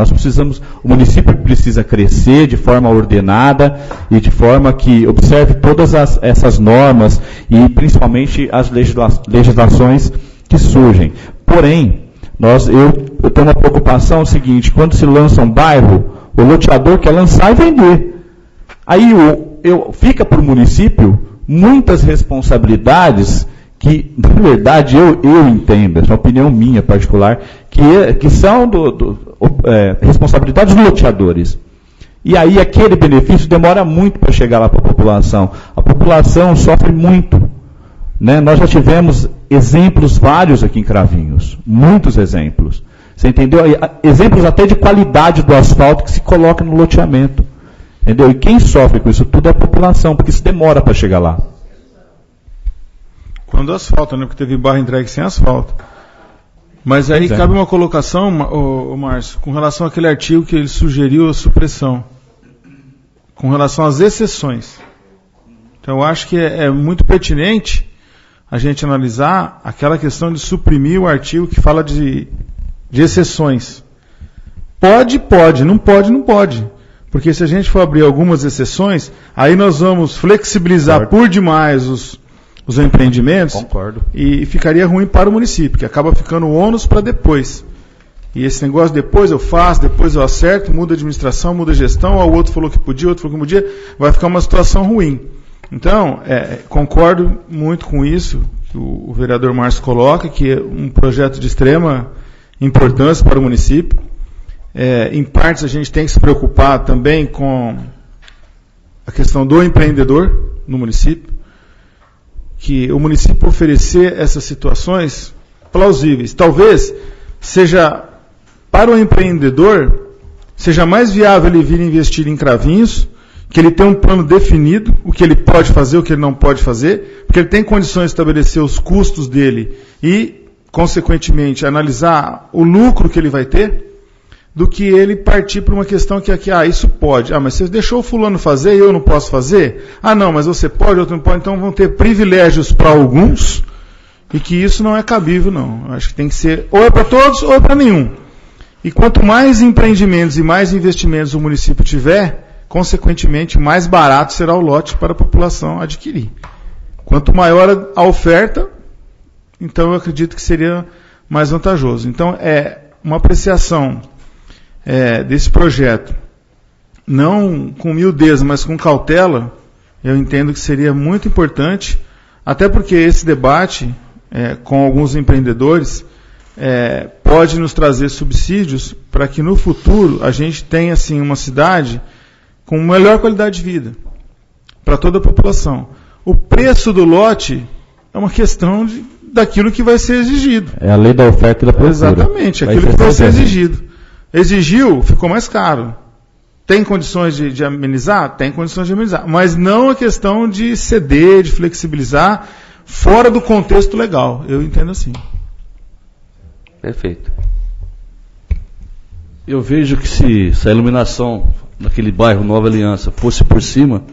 O município precisa crescer de forma ordenada e de forma que observe todas essas normas e principalmente as legislações que surgem. Porém, eu tenho uma preocupação seguinte, quando se lança um bairro, o loteador quer lançar e vender. Aí fica para o município muitas responsabilidades que, na verdade, eu entendo, essa é uma opinião minha particular, que são responsabilidades dos loteadores. E aí aquele benefício demora muito para chegar lá para a população. A população sofre muito. Né? Nós já tivemos exemplos vários aqui em Cravinhos, muitos exemplos. Você entendeu? Exemplos até de qualidade do asfalto que se coloca no loteamento. Entendeu? E quem sofre com isso tudo é a população, porque isso demora para chegar lá. Quando asfalto, né? Porque teve barra entregue sem asfalto. Mas aí cabe uma colocação, Márcio, com relação àquele artigo que ele sugeriu a supressão. Com relação às exceções. Então eu acho que é muito pertinente a gente analisar aquela questão de suprimir o artigo que fala de exceções. Pode, não pode. Porque se a gente for abrir algumas exceções, aí nós vamos flexibilizar por demais os empreendimentos. Concordo. E ficaria ruim para o município, que acaba ficando ônus para depois. E esse negócio depois eu faço, depois eu acerto, muda a administração, muda a gestão, o outro falou que podia, o outro falou que não podia, vai ficar uma situação ruim. Então, concordo muito com isso que o vereador Márcio coloca, que é um projeto de extrema importância para o município. Em partes a gente tem que se preocupar também com a questão do empreendedor no município, que o município oferecer essas situações plausíveis. Talvez seja, para o empreendedor, seja mais viável ele vir investir em Cravinhos, que ele tem um plano definido, o que ele pode fazer, o que ele não pode fazer, porque ele tem condições de estabelecer os custos dele e, consequentemente, analisar o lucro que ele vai ter, do que ele partir para uma questão que aqui, isso pode. Mas você deixou o fulano fazer e eu não posso fazer? Não, mas você pode, outro não pode, então vão ter privilégios para alguns, e que isso não é cabível, não. Eu acho que tem que ser, ou é para todos, ou é para nenhum. E quanto mais empreendimentos e mais investimentos o município tiver, consequentemente, mais barato será o lote para a população adquirir. Quanto maior a oferta, então eu acredito que seria mais vantajoso. Então, uma apreciação desse projeto, não com miudeza, mas com cautela, eu entendo que seria muito importante, até porque esse debate com alguns empreendedores pode nos trazer subsídios para que no futuro a gente tenha assim, uma cidade com melhor qualidade de vida para toda a população. O preço do lote é uma questão daquilo que vai ser exigido. É a lei da oferta e da procura. Exatamente, aquilo que vai ser exigido. Exigiu, ficou mais caro. Tem condições de amenizar? Tem condições de amenizar. Mas não a questão de ceder, de flexibilizar, fora do contexto legal. Eu entendo assim. Perfeito. Eu vejo que se a iluminação naquele bairro Nova Aliança fosse por cima,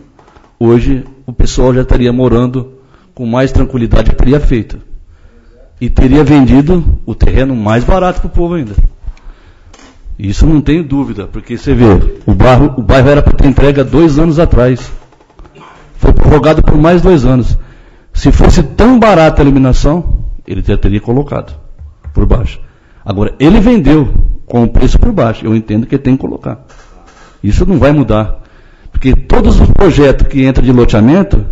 hoje o pessoal já estaria morando com mais tranquilidade, teria feito. E teria vendido o terreno mais barato para o povo ainda. Isso não tenho dúvida, porque você vê, o bairro era para ter entregue há 2 anos atrás. Foi prorrogado por mais 2 anos. Se fosse tão barata a iluminação, ele já teria colocado por baixo. Agora, ele vendeu com o preço por baixo. Eu entendo que ele tem que colocar. Isso não vai mudar. Porque todos os projetos que entram de loteamento,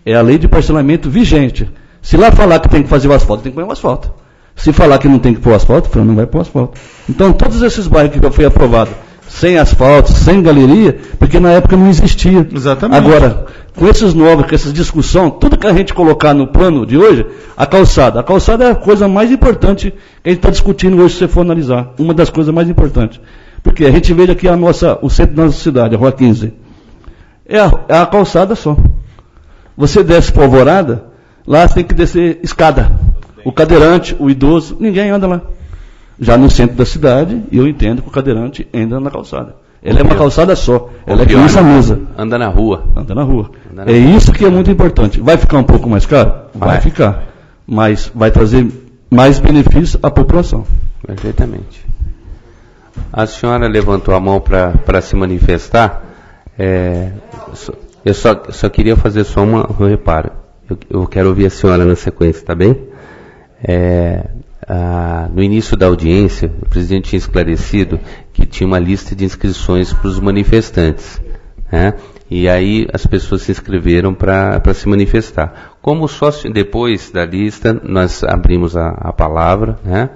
é a lei de parcelamento vigente. Se lá falar que tem que fazer o asfalto, tem que pôr o asfalto. Se falar que não tem que pôr asfalto, não vai pôr asfalto. Então, todos esses bairros que já foi aprovado, sem asfalto, sem galeria, porque na época não existia. Exatamente. Agora, com esses novos, com essa discussão, tudo que a gente colocar no plano de hoje, a calçada é a coisa mais importante que a gente está discutindo hoje, se você for analisar. Uma das coisas mais importantes. Porque a gente vê aqui o centro da nossa cidade, a Rua 15. É a calçada só. Você desce para Alvorada, lá você tem que descer escada. O cadeirante, o idoso, ninguém anda lá. Já no centro da cidade, eu entendo que o cadeirante anda na calçada. Ela é uma calçada só. Ela é que essa mesa. Anda na rua. Anda na rua. É isso que é muito importante. Vai ficar um pouco mais caro? Vai ficar. Mas vai trazer mais benefício à população. Perfeitamente. A senhora levantou a mão para se manifestar. Eu só queria fazer só um reparo. Eu quero ouvir a senhora na sequência, tá bem? No início da audiência, o presidente tinha esclarecido que tinha uma lista de inscrições para os manifestantes, né? E aí as pessoas se inscreveram para se manifestar. Como só depois da lista nós abrimos a palavra, né?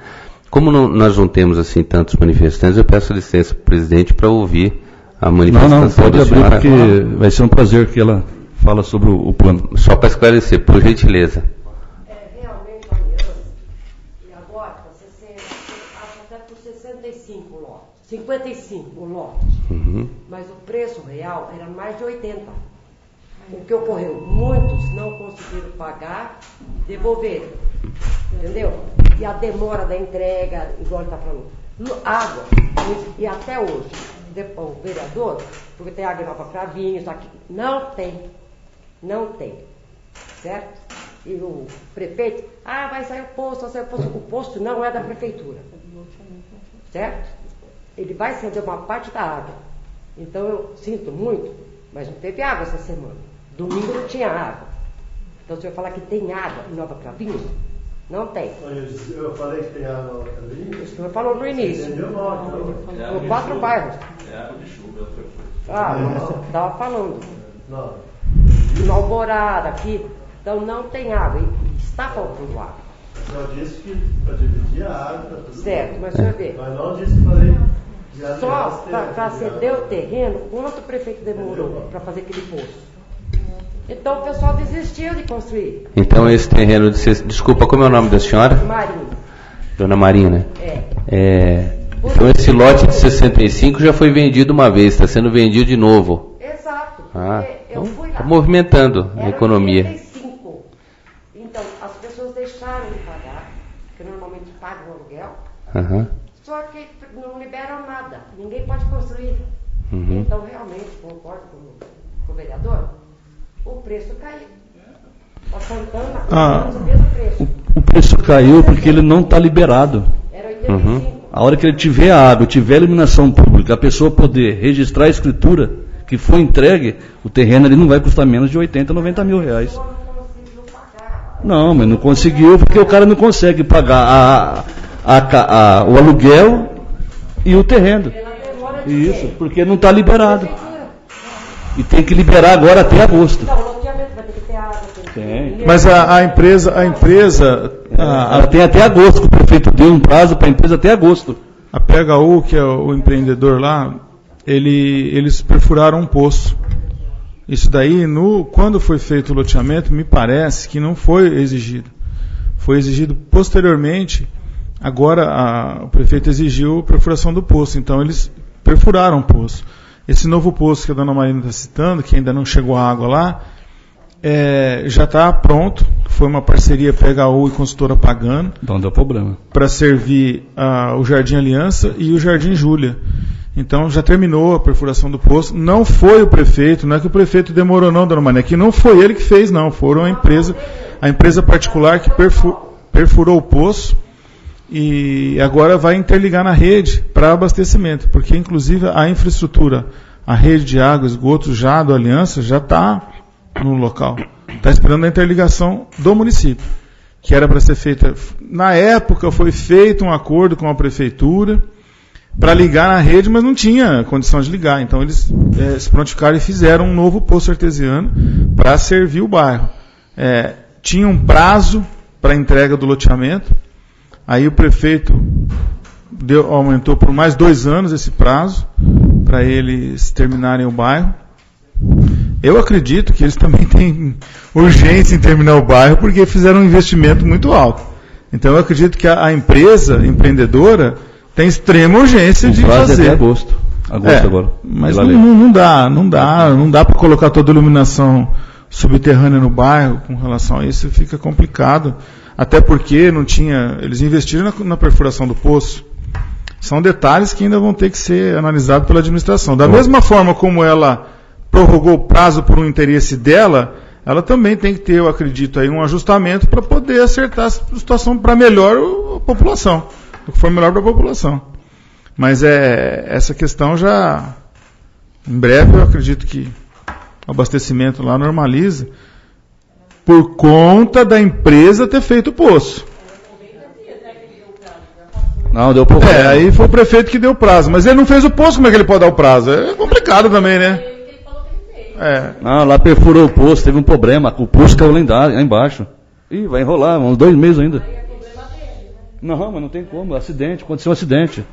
Como nós não temos assim tantos manifestantes, eu peço licença para o presidente para ouvir a manifestação. Não, pode abrir, porque vai ser um prazer que ela fala sobre o plano. Só para esclarecer, por gentileza. Realmente, Aliança, e agora você acha até por 65 lotes, 55 lotes, mas o preço real era mais de 80. O que ocorreu? Muitos não conseguiram pagar, devolveram, entendeu? E a demora da entrega, igual ele está falando, água, e até hoje, o vereador, porque tem água nova Cravinhos, aqui, não tem, certo? E o prefeito, vai sair o posto, o posto não é da prefeitura, certo? Ele vai ceder uma parte da água. Então eu sinto muito, mas não teve água essa semana. Domingo não tinha água. Então se eu falar que tem água em Nova Cravinhos, não tem. Eu falei que tem água em Nova Cravinhos? Isso que eu falou no início. Entendeu mal, então. 4 bairros. É água de chuva, é outra coisa. Mas eu estava falando. Não. Na Alvorada, aqui. Então não tem água. E está faltando água. Só disse que para dividir a água. Certo, mas você vê. Mas não disse que falei. Só para ceder o terreno, quanto o prefeito demorou para fazer aquele poço? Então o pessoal desistiu de construir. Então esse terreno, desculpa, como é o nome da senhora? Marinho. Dona Marina. É. Então esse lote de 65 já foi vendido uma vez, está sendo vendido de novo. Exato. Então, Eu fui lá. tá movimentando a economia. 85. Então, as pessoas deixaram de pagar, porque normalmente pagam o aluguel, Uhum. só que não liberam nada. Ninguém pode construir. Uhum. Então, realmente, concordo com o vereador, o preço caiu. A Santana, o mesmo preço. O preço caiu porque ele não está liberado. Era 85. A hora que ele tiver água, tiver iluminação pública, a pessoa poder registrar a escritura que foi entregue, o terreno ali não vai custar menos de 80, 90 mil reais. Não, mas não conseguiu porque o cara não consegue pagar o aluguel e o terreno. Isso, porque não está liberado. E tem que liberar agora até agosto. Não, o loteamento vai ter que ter água. Tem. Mas a empresa Ela tem até agosto, que o prefeito deu um prazo para a empresa até agosto. a PHU, que é o empreendedor lá, eles perfuraram um poço. Isso daí, quando foi feito o loteamento, me parece que não foi exigido. Foi exigido posteriormente. Agora o prefeito exigiu a perfuração do poço. Então eles perfuraram o poço. Esse novo poço que a dona Marina está citando, que ainda não chegou a água lá, já está pronto. Foi uma parceria PHU e consultora Pagano. Então deu problema. Para servir o Jardim Aliança e o Jardim Júlia. Então já terminou a perfuração do poço. Não foi o prefeito, não é que o prefeito demorou não, dona Marina, é que não foi ele que fez, não. Foram a empresa particular que perfurou o poço e agora vai interligar na rede para abastecimento, porque inclusive a infraestrutura, a rede de água, esgoto já do Aliança já está no local. Está esperando a interligação do município, que era para ser feita. Na época foi feito um acordo com a prefeitura para ligar na rede, mas não tinha condição de ligar. Então eles se prontificaram e fizeram um novo poço artesiano para servir o bairro. Tinha um prazo para a entrega do loteamento. Aí o prefeito aumentou por mais 2 anos esse prazo para eles terminarem o bairro. Eu acredito que eles também têm urgência em terminar o bairro porque fizeram um investimento muito alto. Então eu acredito que a empresa empreendedora tem extrema urgência de fazer. Até agosto agora. Mas não dá para colocar toda a iluminação subterrânea no bairro com relação a isso, fica complicado. Até porque eles investiram na perfuração do poço. São detalhes que ainda vão ter que ser analisados pela administração. Da mesma forma como ela prorrogou o prazo por um interesse dela, ela também tem que ter, eu acredito, aí um ajustamento para poder acertar a situação para melhor a população. O que for melhor para a população. Mas essa questão já, em breve, eu acredito que o abastecimento lá normaliza, por conta da empresa ter feito o poço. Não, deu problema. Aí foi o prefeito que deu o prazo. Mas ele não fez o poço, como é que ele pode dar o prazo? É complicado também, né? Não, lá perfurou o poço, teve um problema. O poço caiu lá embaixo. Ih, vai enrolar, uns 2 meses ainda. Não, mas não tem como. Aconteceu um acidente.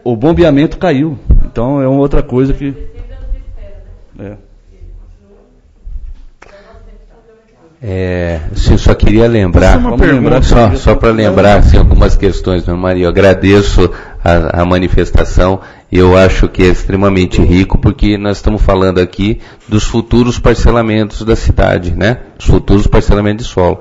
O bombeamento caiu. Então é uma outra coisa que. Só queria lembrar, só para lembrar assim, algumas questões, meu Maria. Eu agradeço a manifestação. Eu acho que é extremamente rico, porque nós estamos falando aqui dos futuros parcelamentos da cidade, né? Os futuros parcelamentos de solo.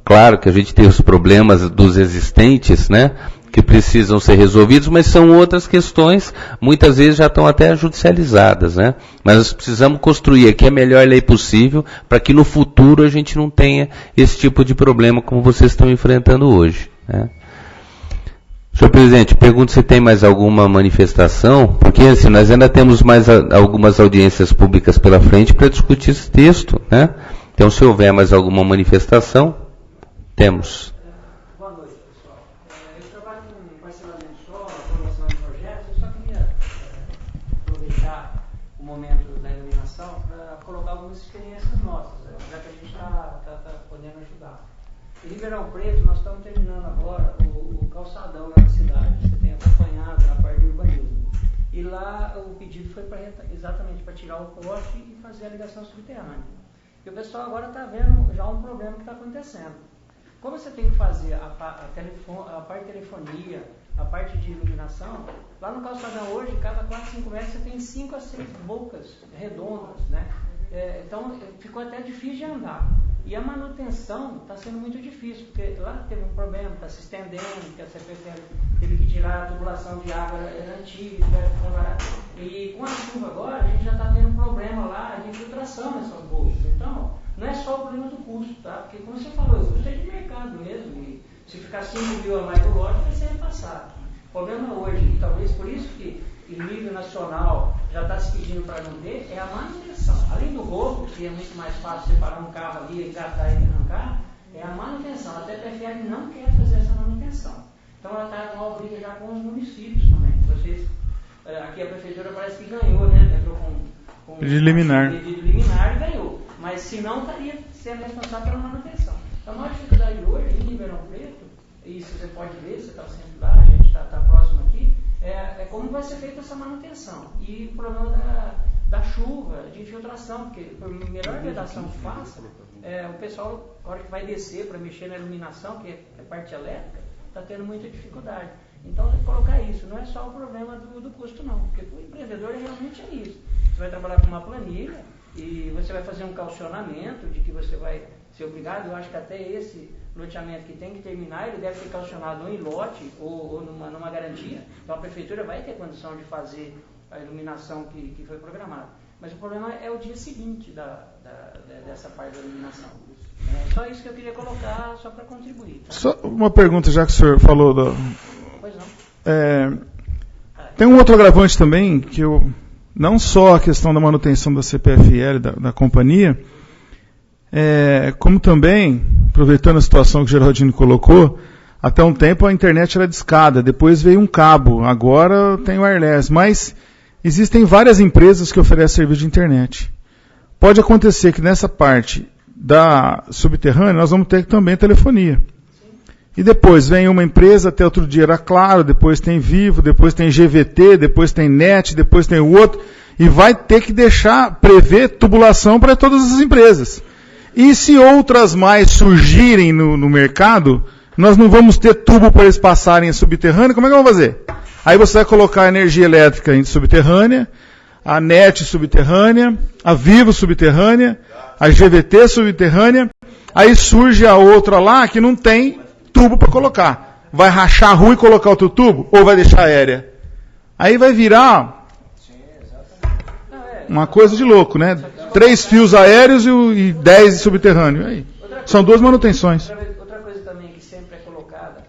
Claro que a gente tem os problemas dos existentes, né? Que precisam ser resolvidos, mas são outras questões, muitas vezes já estão até judicializadas, né? Mas nós precisamos construir aqui a melhor lei possível para que no futuro a gente não tenha esse tipo de problema como vocês estão enfrentando hoje, né? Senhor presidente, pergunto se tem mais alguma manifestação, porque assim, nós ainda temos mais algumas audiências públicas pela frente para discutir esse texto, né? Então, se houver mais alguma manifestação, temos. Em Ribeirão Preto, nós estamos terminando agora o calçadão na cidade. Você tem acompanhado na parte de urbanismo. E lá o pedido foi exatamente para tirar o poste e fazer a ligação subterrânea. E o pessoal agora está vendo já um problema que está acontecendo. Como você tem que fazer a parte de telefonia, a parte de iluminação, lá no calçadão hoje, cada 4, 5 metros, você tem 5 a 6 bocas redondas, né? Então, ficou até difícil de andar. E a manutenção está sendo muito difícil, porque lá teve um problema, está se estendendo, que a CPFL teve que tirar a tubulação de água antiga, e com a chuva agora, a gente já está tendo um problema lá de infiltração nessas bocas. Então, não é só o problema do custo, tá? Porque, como você falou, o custo é de mercado mesmo, e se ficar 5 mil a mais do lote, vai ser repassado. O problema hoje, e talvez por isso que em nível nacional já está se pedindo para não ter, é a manutenção. Além do roubo, que é muito mais fácil separar um carro ali, engatar e arrancar, é a manutenção. A TPFL não quer fazer essa manutenção. Então ela está com uma briga já com os municípios também. Vocês, aqui a prefeitura parece que ganhou, né? Entrou com pedido liminar e ganhou. Mas se não, estaria sendo responsável pela manutenção. Então a maior dificuldade hoje em Ribeirão Preto, e isso você pode ver, você está sempre lá, a gente está próximo aqui, é como vai ser feita essa manutenção. E o problema da chuva, de infiltração, porque por melhor vedação que faça, o pessoal, na hora que vai descer para mexer na iluminação, que é parte elétrica, está tendo muita dificuldade. Então, colocar isso, não é só o problema do custo, não, porque para o empreendedor realmente é isso. Você vai trabalhar com uma planilha e você vai fazer um calcionamento de que você vai ser obrigado. Eu acho que até esse loteamento que tem que terminar, ele deve ser calcionado ou em lote ou numa garantia. Então a prefeitura vai ter condição de fazer a iluminação que foi programada. Mas o problema é o dia seguinte dessa parte da iluminação. É só isso que eu queria colocar, só para contribuir. Tá? Só uma pergunta, já que o senhor falou Pois não. Tem um outro agravante também, que não só a questão da manutenção da CPFL, da companhia, como também, aproveitando a situação que o Geraldino colocou, até um tempo a internet era discada, depois veio um cabo, agora tem o wireless, mas existem várias empresas que oferecem serviço de internet. Pode acontecer que nessa parte da subterrânea nós vamos ter também telefonia. E depois vem uma empresa, até outro dia era Claro, depois tem Vivo, depois tem GVT, depois tem NET, depois tem o outro, e vai ter que prever tubulação para todas as empresas. E se outras mais surgirem no mercado, nós não vamos ter tubo para eles passarem em subterrâneo, como é que vamos fazer? Aí você vai colocar a energia elétrica em subterrânea, a NET subterrânea, a Vivo subterrânea, a GVT subterrânea, aí surge a outra lá que não tem tubo para colocar. Vai rachar a rua e colocar outro tubo? Ou vai deixar aérea? Aí vai virar uma coisa de louco, né? 3 fios aéreos e 10 subterrâneos. Aí. São 2 manutenções. Outra coisa também que sempre é colocada,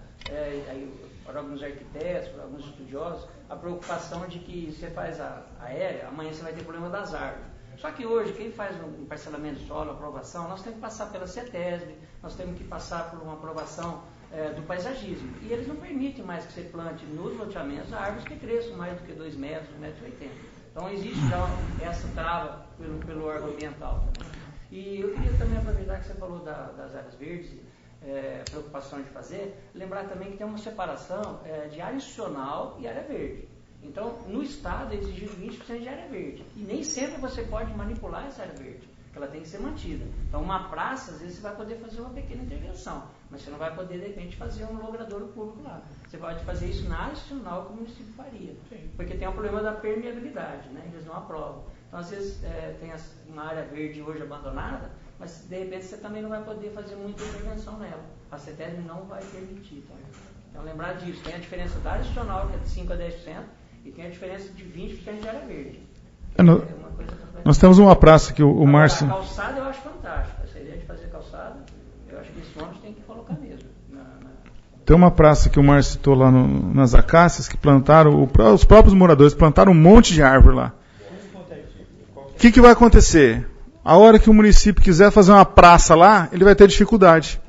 por alguns arquitetos, por alguns estudiosos, a preocupação de que você faz a aérea, amanhã você vai ter problema das árvores. Só que hoje, quem faz um parcelamento de solo, aprovação, nós temos que passar pela CETESB, nós temos que passar por uma aprovação do paisagismo. E eles não permitem mais que você plante nos loteamentos árvores que cresçam mais do que 2 metros, 1,80 m. Então existe já essa trava pelo órgão ambiental. E eu queria também aproveitar que você falou das áreas verdes, preocupação de fazer, lembrar também que tem uma separação de área institucional e área verde. Então, no Estado é exigido 20% de área verde. E nem sempre você pode manipular essa área verde, ela tem que ser mantida. Então, uma praça, às vezes você vai poder fazer uma pequena intervenção, mas você não vai poder, de repente, fazer um logradouro público lá. Você pode fazer isso na área institucional, como o município faria. Porque tem o problema da permeabilidade, né? Eles não aprovam. Então, às vezes, tem uma área verde hoje abandonada, mas, de repente, você também não vai poder fazer muita intervenção nela. A CETESB não vai permitir. Tá? Então, lembrar disso. Tem a diferença da área institucional, que é de 5% a 10%, e tem a diferença de 20% de área verde. Nós temos uma praça que o Márcio... A calçada eu acho fantástica. Essa ideia de fazer calçada, eu acho que esse ônibus tem que colocar mesmo. Tem uma praça que o Márcio citou lá nas Acácias, que plantaram, os próprios moradores plantaram um monte de árvore lá. O que vai acontecer? A hora que o município quiser fazer uma praça lá, ele vai ter dificuldade.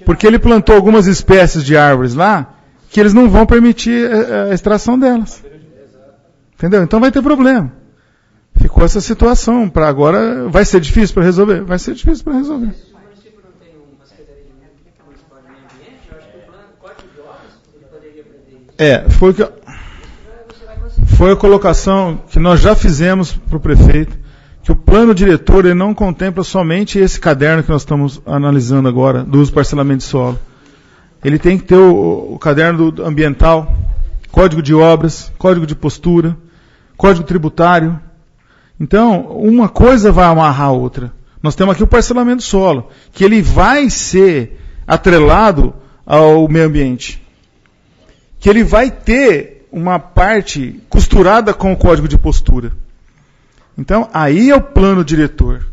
Porque ele plantou algumas espécies de árvores lá, que eles não vão permitir a extração delas. Entendeu? Então vai ter problema. Ficou essa situação. Para agora, vai ser difícil para resolver? Vai ser difícil para resolver. Se o município não tem uma secretaria de meio ambiente, eu acho que o plano, código de obras, ele poderia prender isso. Foi o que... Você vai conseguir. Foi a colocação que nós já fizemos para o prefeito, que o plano diretor ele não contempla somente esse caderno que nós estamos analisando agora, do uso e parcelamento de solo. Ele tem que ter o caderno ambiental, código de obras, código de postura, código tributário. Então, uma coisa vai amarrar a outra. Nós temos aqui o parcelamento do solo, que ele vai ser atrelado ao meio ambiente. Que ele vai ter uma parte costurada com o código de postura. Então, aí é o plano diretor.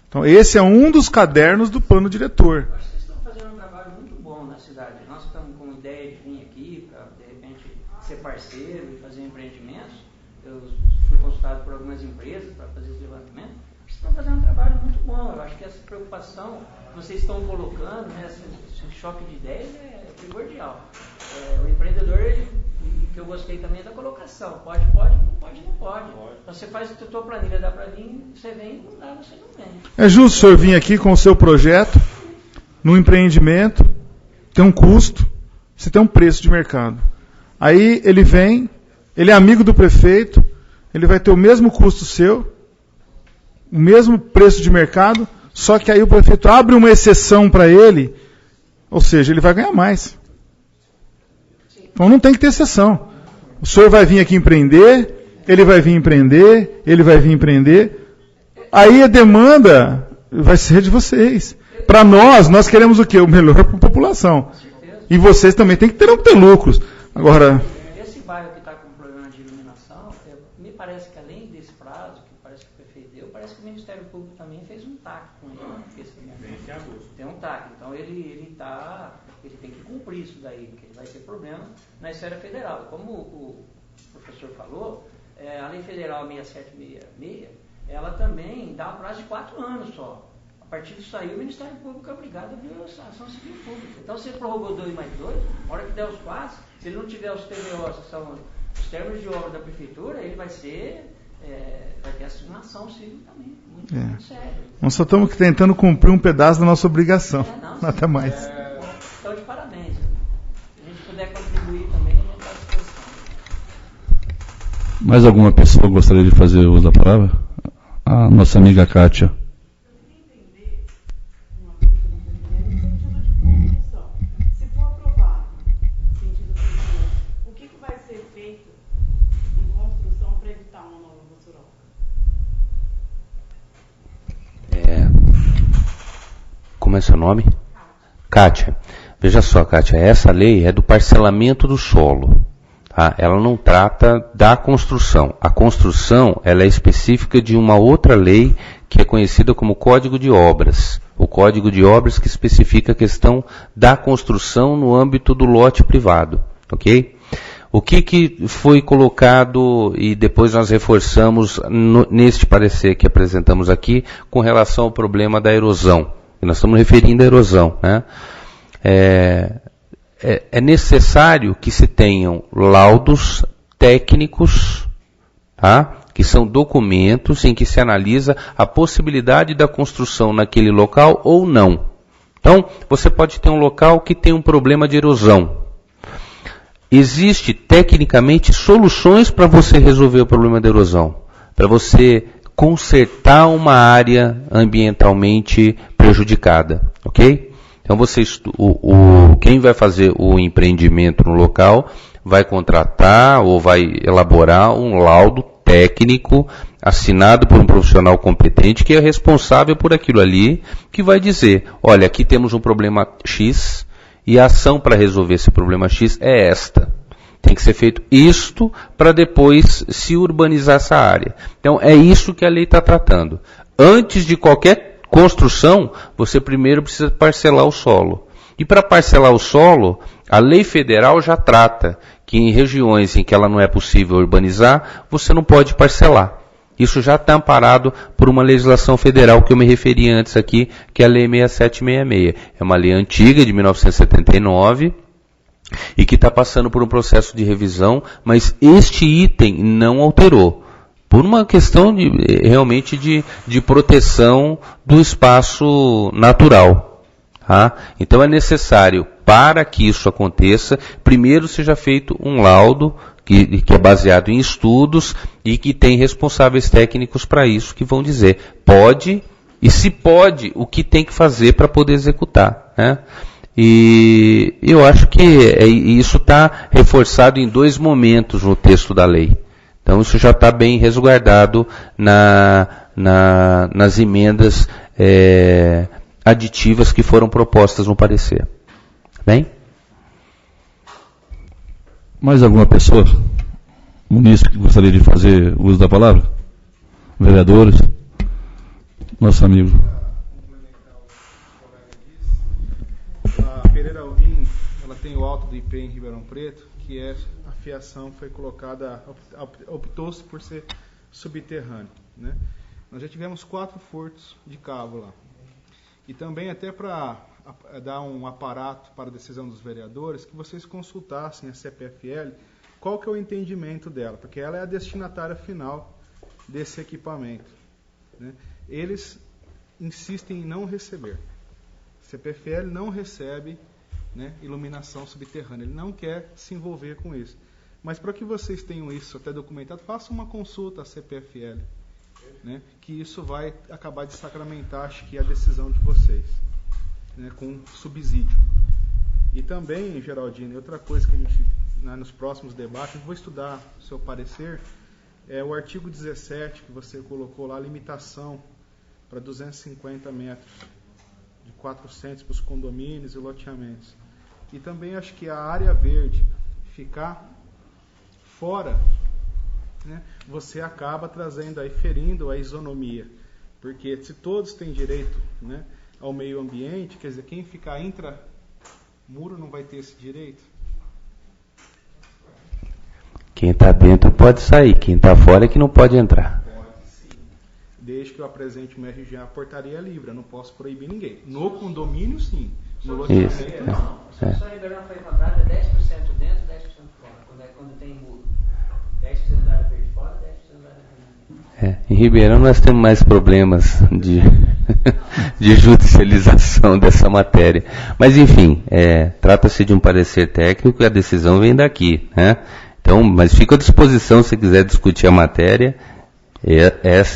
Então, esse é um dos cadernos do plano diretor. Acho que vocês estão fazendo um trabalho muito bom na cidade. Nós estamos com ideia de vir aqui para, de repente, ser parceiro e fazer empreendimentos. Eu fui consultado por algumas empresas para fazer esse levantamento. Vocês estão fazendo um trabalho muito bom. Eu acho que essa preocupação que vocês estão colocando, né, esse choque de ideias é primordial. O empreendedor, que eu gostei também da colocação. Pode, não pode. Então você faz a tua planilha, dá para vir, você vem, não dá, você não vem. É justo o senhor vir aqui com o seu projeto, no empreendimento, tem um custo, você tem um preço de mercado. Aí ele vem, ele é amigo do prefeito, ele vai ter o mesmo custo seu, o mesmo preço de mercado, só que aí o prefeito abre uma exceção para ele, ou seja, ele vai ganhar mais. Então não tem que ter exceção. O senhor vai vir aqui empreender, ele vai vir empreender, ele vai vir empreender. Aí a demanda vai ser de vocês. Para nós queremos o quê? O melhor para a população. E vocês também têm que ter lucros. Agora... Esse bairro que está com problema de iluminação, me parece que além desse prazo, que parece que o prefeito deu, parece que o Ministério Público também fez um TAC com ele. Tem um TAC. Então ele tem que cumprir isso daí, que vai ter problema na esfera federal. Como o professor falou, a Lei Federal 6766, ela também dá um prazo de 4 anos só. A partir disso aí, o Ministério Público é obrigado a abrir a ação civil pública. Então, se ele prorrogou 2 mais 2, na hora que der os 4, se ele não tiver os TVOs, que são os termos de obra da prefeitura, ele vai ter uma ação civil também, muito séria. Nós só estamos tentando cumprir um pedaço da nossa obrigação, nada mais. Então, de parabéns. Se a gente puder contribuir também, a gente está à disposição. Mais alguma pessoa gostaria de fazer uso da palavra? A nossa amiga Kátia. Se for aprovado, no sentido de o que vai ser feito em construção para evitar uma nova Mossoró? Como é seu nome? Kátia. Veja só, Kátia, essa lei é do parcelamento do solo. Tá? Ela não trata da construção. A construção ela é específica de uma outra lei que é conhecida como Código de Obras. O Código de Obras que especifica a questão da construção no âmbito do lote privado. Ok? O que foi colocado e depois nós reforçamos neste parecer que apresentamos aqui com relação ao problema da erosão. Nós estamos referindo à erosão, né? É necessário que se tenham laudos técnicos, tá? Que são documentos em que se analisa a possibilidade da construção naquele local ou não. Então, você pode ter um local que tem um problema de erosão. Existe, tecnicamente, soluções para você resolver o problema da erosão. Para você consertar uma área ambientalmente prejudicada, ok? Então, quem vai fazer o empreendimento no local vai contratar ou vai elaborar um laudo técnico assinado por um profissional competente que é responsável por aquilo ali, que vai dizer, olha, aqui temos um problema X e a ação para resolver esse problema X é esta. Tem que ser feito isto para depois se urbanizar essa área. Então, é isso que a lei está tratando. Antes de qualquer construção, você primeiro precisa parcelar o solo. E para parcelar o solo, a lei federal já trata que em regiões em que ela não é possível urbanizar, você não pode parcelar. Isso já está amparado por uma legislação federal que eu me referi antes aqui, que é a Lei 6766. É uma lei antiga, de 1979, e que está passando por um processo de revisão, mas este item não alterou. Por uma questão realmente de proteção do espaço natural. Tá? Então é necessário, para que isso aconteça, primeiro seja feito um laudo que é baseado em estudos e que tem responsáveis técnicos para isso, que vão dizer pode, e se pode, o que tem que fazer para poder executar, né? E eu acho que isso está reforçado em 2 momentos no texto da lei. Então isso já está bem resguardado nas emendas aditivas que foram propostas no parecer. Bem? Mais alguma pessoa, munícipe, que gostaria de fazer uso da palavra? Vereadores? Nosso amigo. A Pereira Alvim, ela tem o alto do IP em Ribeirão Preto, que a fiação foi colocada, optou-se por ser subterrâneo, né? Nós já tivemos 4 furtos de cabo lá. E também até para dar um aparato para a decisão dos vereadores, que vocês consultassem a CPFL, qual que é o entendimento dela, porque ela é a destinatária final desse equipamento, né? Eles insistem em não receber. A CPFL não recebe, né, iluminação subterrânea, ele não quer se envolver com isso. Mas para que vocês tenham isso até documentado, façam uma consulta à CPFL, né, que isso vai acabar de sacramentar, acho que, a decisão de vocês, né, com subsídio. E também, Geraldine, outra coisa que a gente, né, nos próximos debates, eu vou estudar o seu parecer, é o artigo 17, que você colocou lá, a limitação para 250 metros, de 400 para os condomínios e loteamentos. E também acho que a área verde ficar fora, né, você acaba trazendo aí, ferindo a isonomia. Porque se todos têm direito, né, ao meio ambiente, quer dizer, quem ficar intra-muro não vai ter esse direito? Quem está dentro pode sair, quem está fora é que não pode entrar. Pode sim. Desde que eu apresente o RG, a portaria é livre, eu não posso proibir ninguém. No condomínio, sim. No loteamento, não. Só Ribeirão foi encontrado 10% dentro, 10% fora. Quando tem muro. 10% da área verde fora, 10% da área verde. Em Ribeirão nós temos mais problemas de judicialização dessa matéria. Mas enfim, trata-se de um parecer técnico e a decisão vem daqui, né? Então, mas fico à disposição se quiser discutir a matéria.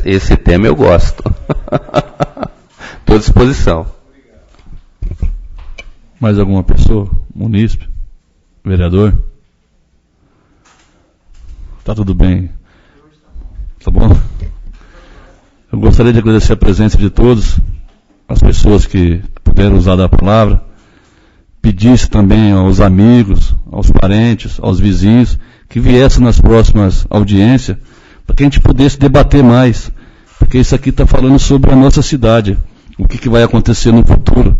Esse tema eu gosto. Estou à disposição. Mais alguma pessoa? Munícipe? Vereador? Tá tudo bem? Tá bom? Eu gostaria de agradecer a presença de todos, as pessoas que puderam usar da palavra. Pedisse também aos amigos, aos parentes, aos vizinhos, que viessem nas próximas audiências, para que a gente pudesse debater mais. Porque isso aqui está falando sobre a nossa cidade, o que vai acontecer no futuro.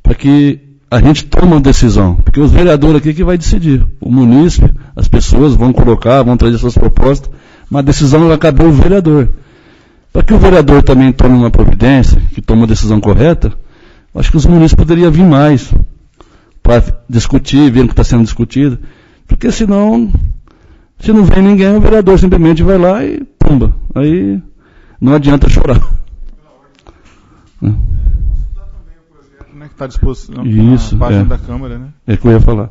Para que a gente tome uma decisão, porque os vereadores aqui que vai decidir. O munícipe, as pessoas vão colocar, vão trazer suas propostas, mas a decisão vai caber ao vereador. Para que o vereador também tome uma providência, que tome uma decisão correta, acho que os munícipes poderiam vir mais para discutir, ver o que está sendo discutido, porque senão, se não vem ninguém, o vereador simplesmente vai lá e pumba. Aí não adianta chorar. Né, que está à disposição isso, na página da Câmara, né? É que eu ia falar.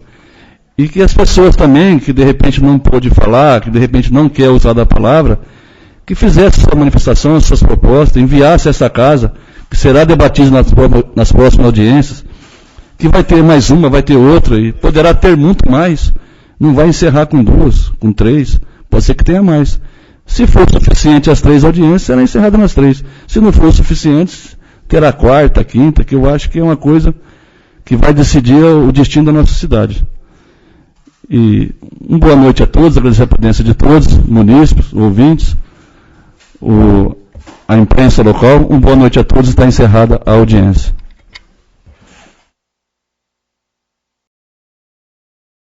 E que as pessoas também, que de repente não pôde falar, que de repente não quer usar da palavra, que fizesse sua manifestação, suas propostas, enviasse essa casa, que será debatido nas próximas audiências, que vai ter mais uma, vai ter outra, e poderá ter muito mais. Não vai encerrar com 2, com 3, pode ser que tenha mais. Se for suficiente as 3 audiências, será encerrada nas 3. Se não for suficiente, terá a 4ª, a 5ª, que eu acho que é uma coisa que vai decidir o destino da nossa cidade. E uma boa noite a todos, agradecer a presença de todos, munícipes, ouvintes, a imprensa local. Uma boa noite a todos, está encerrada a audiência.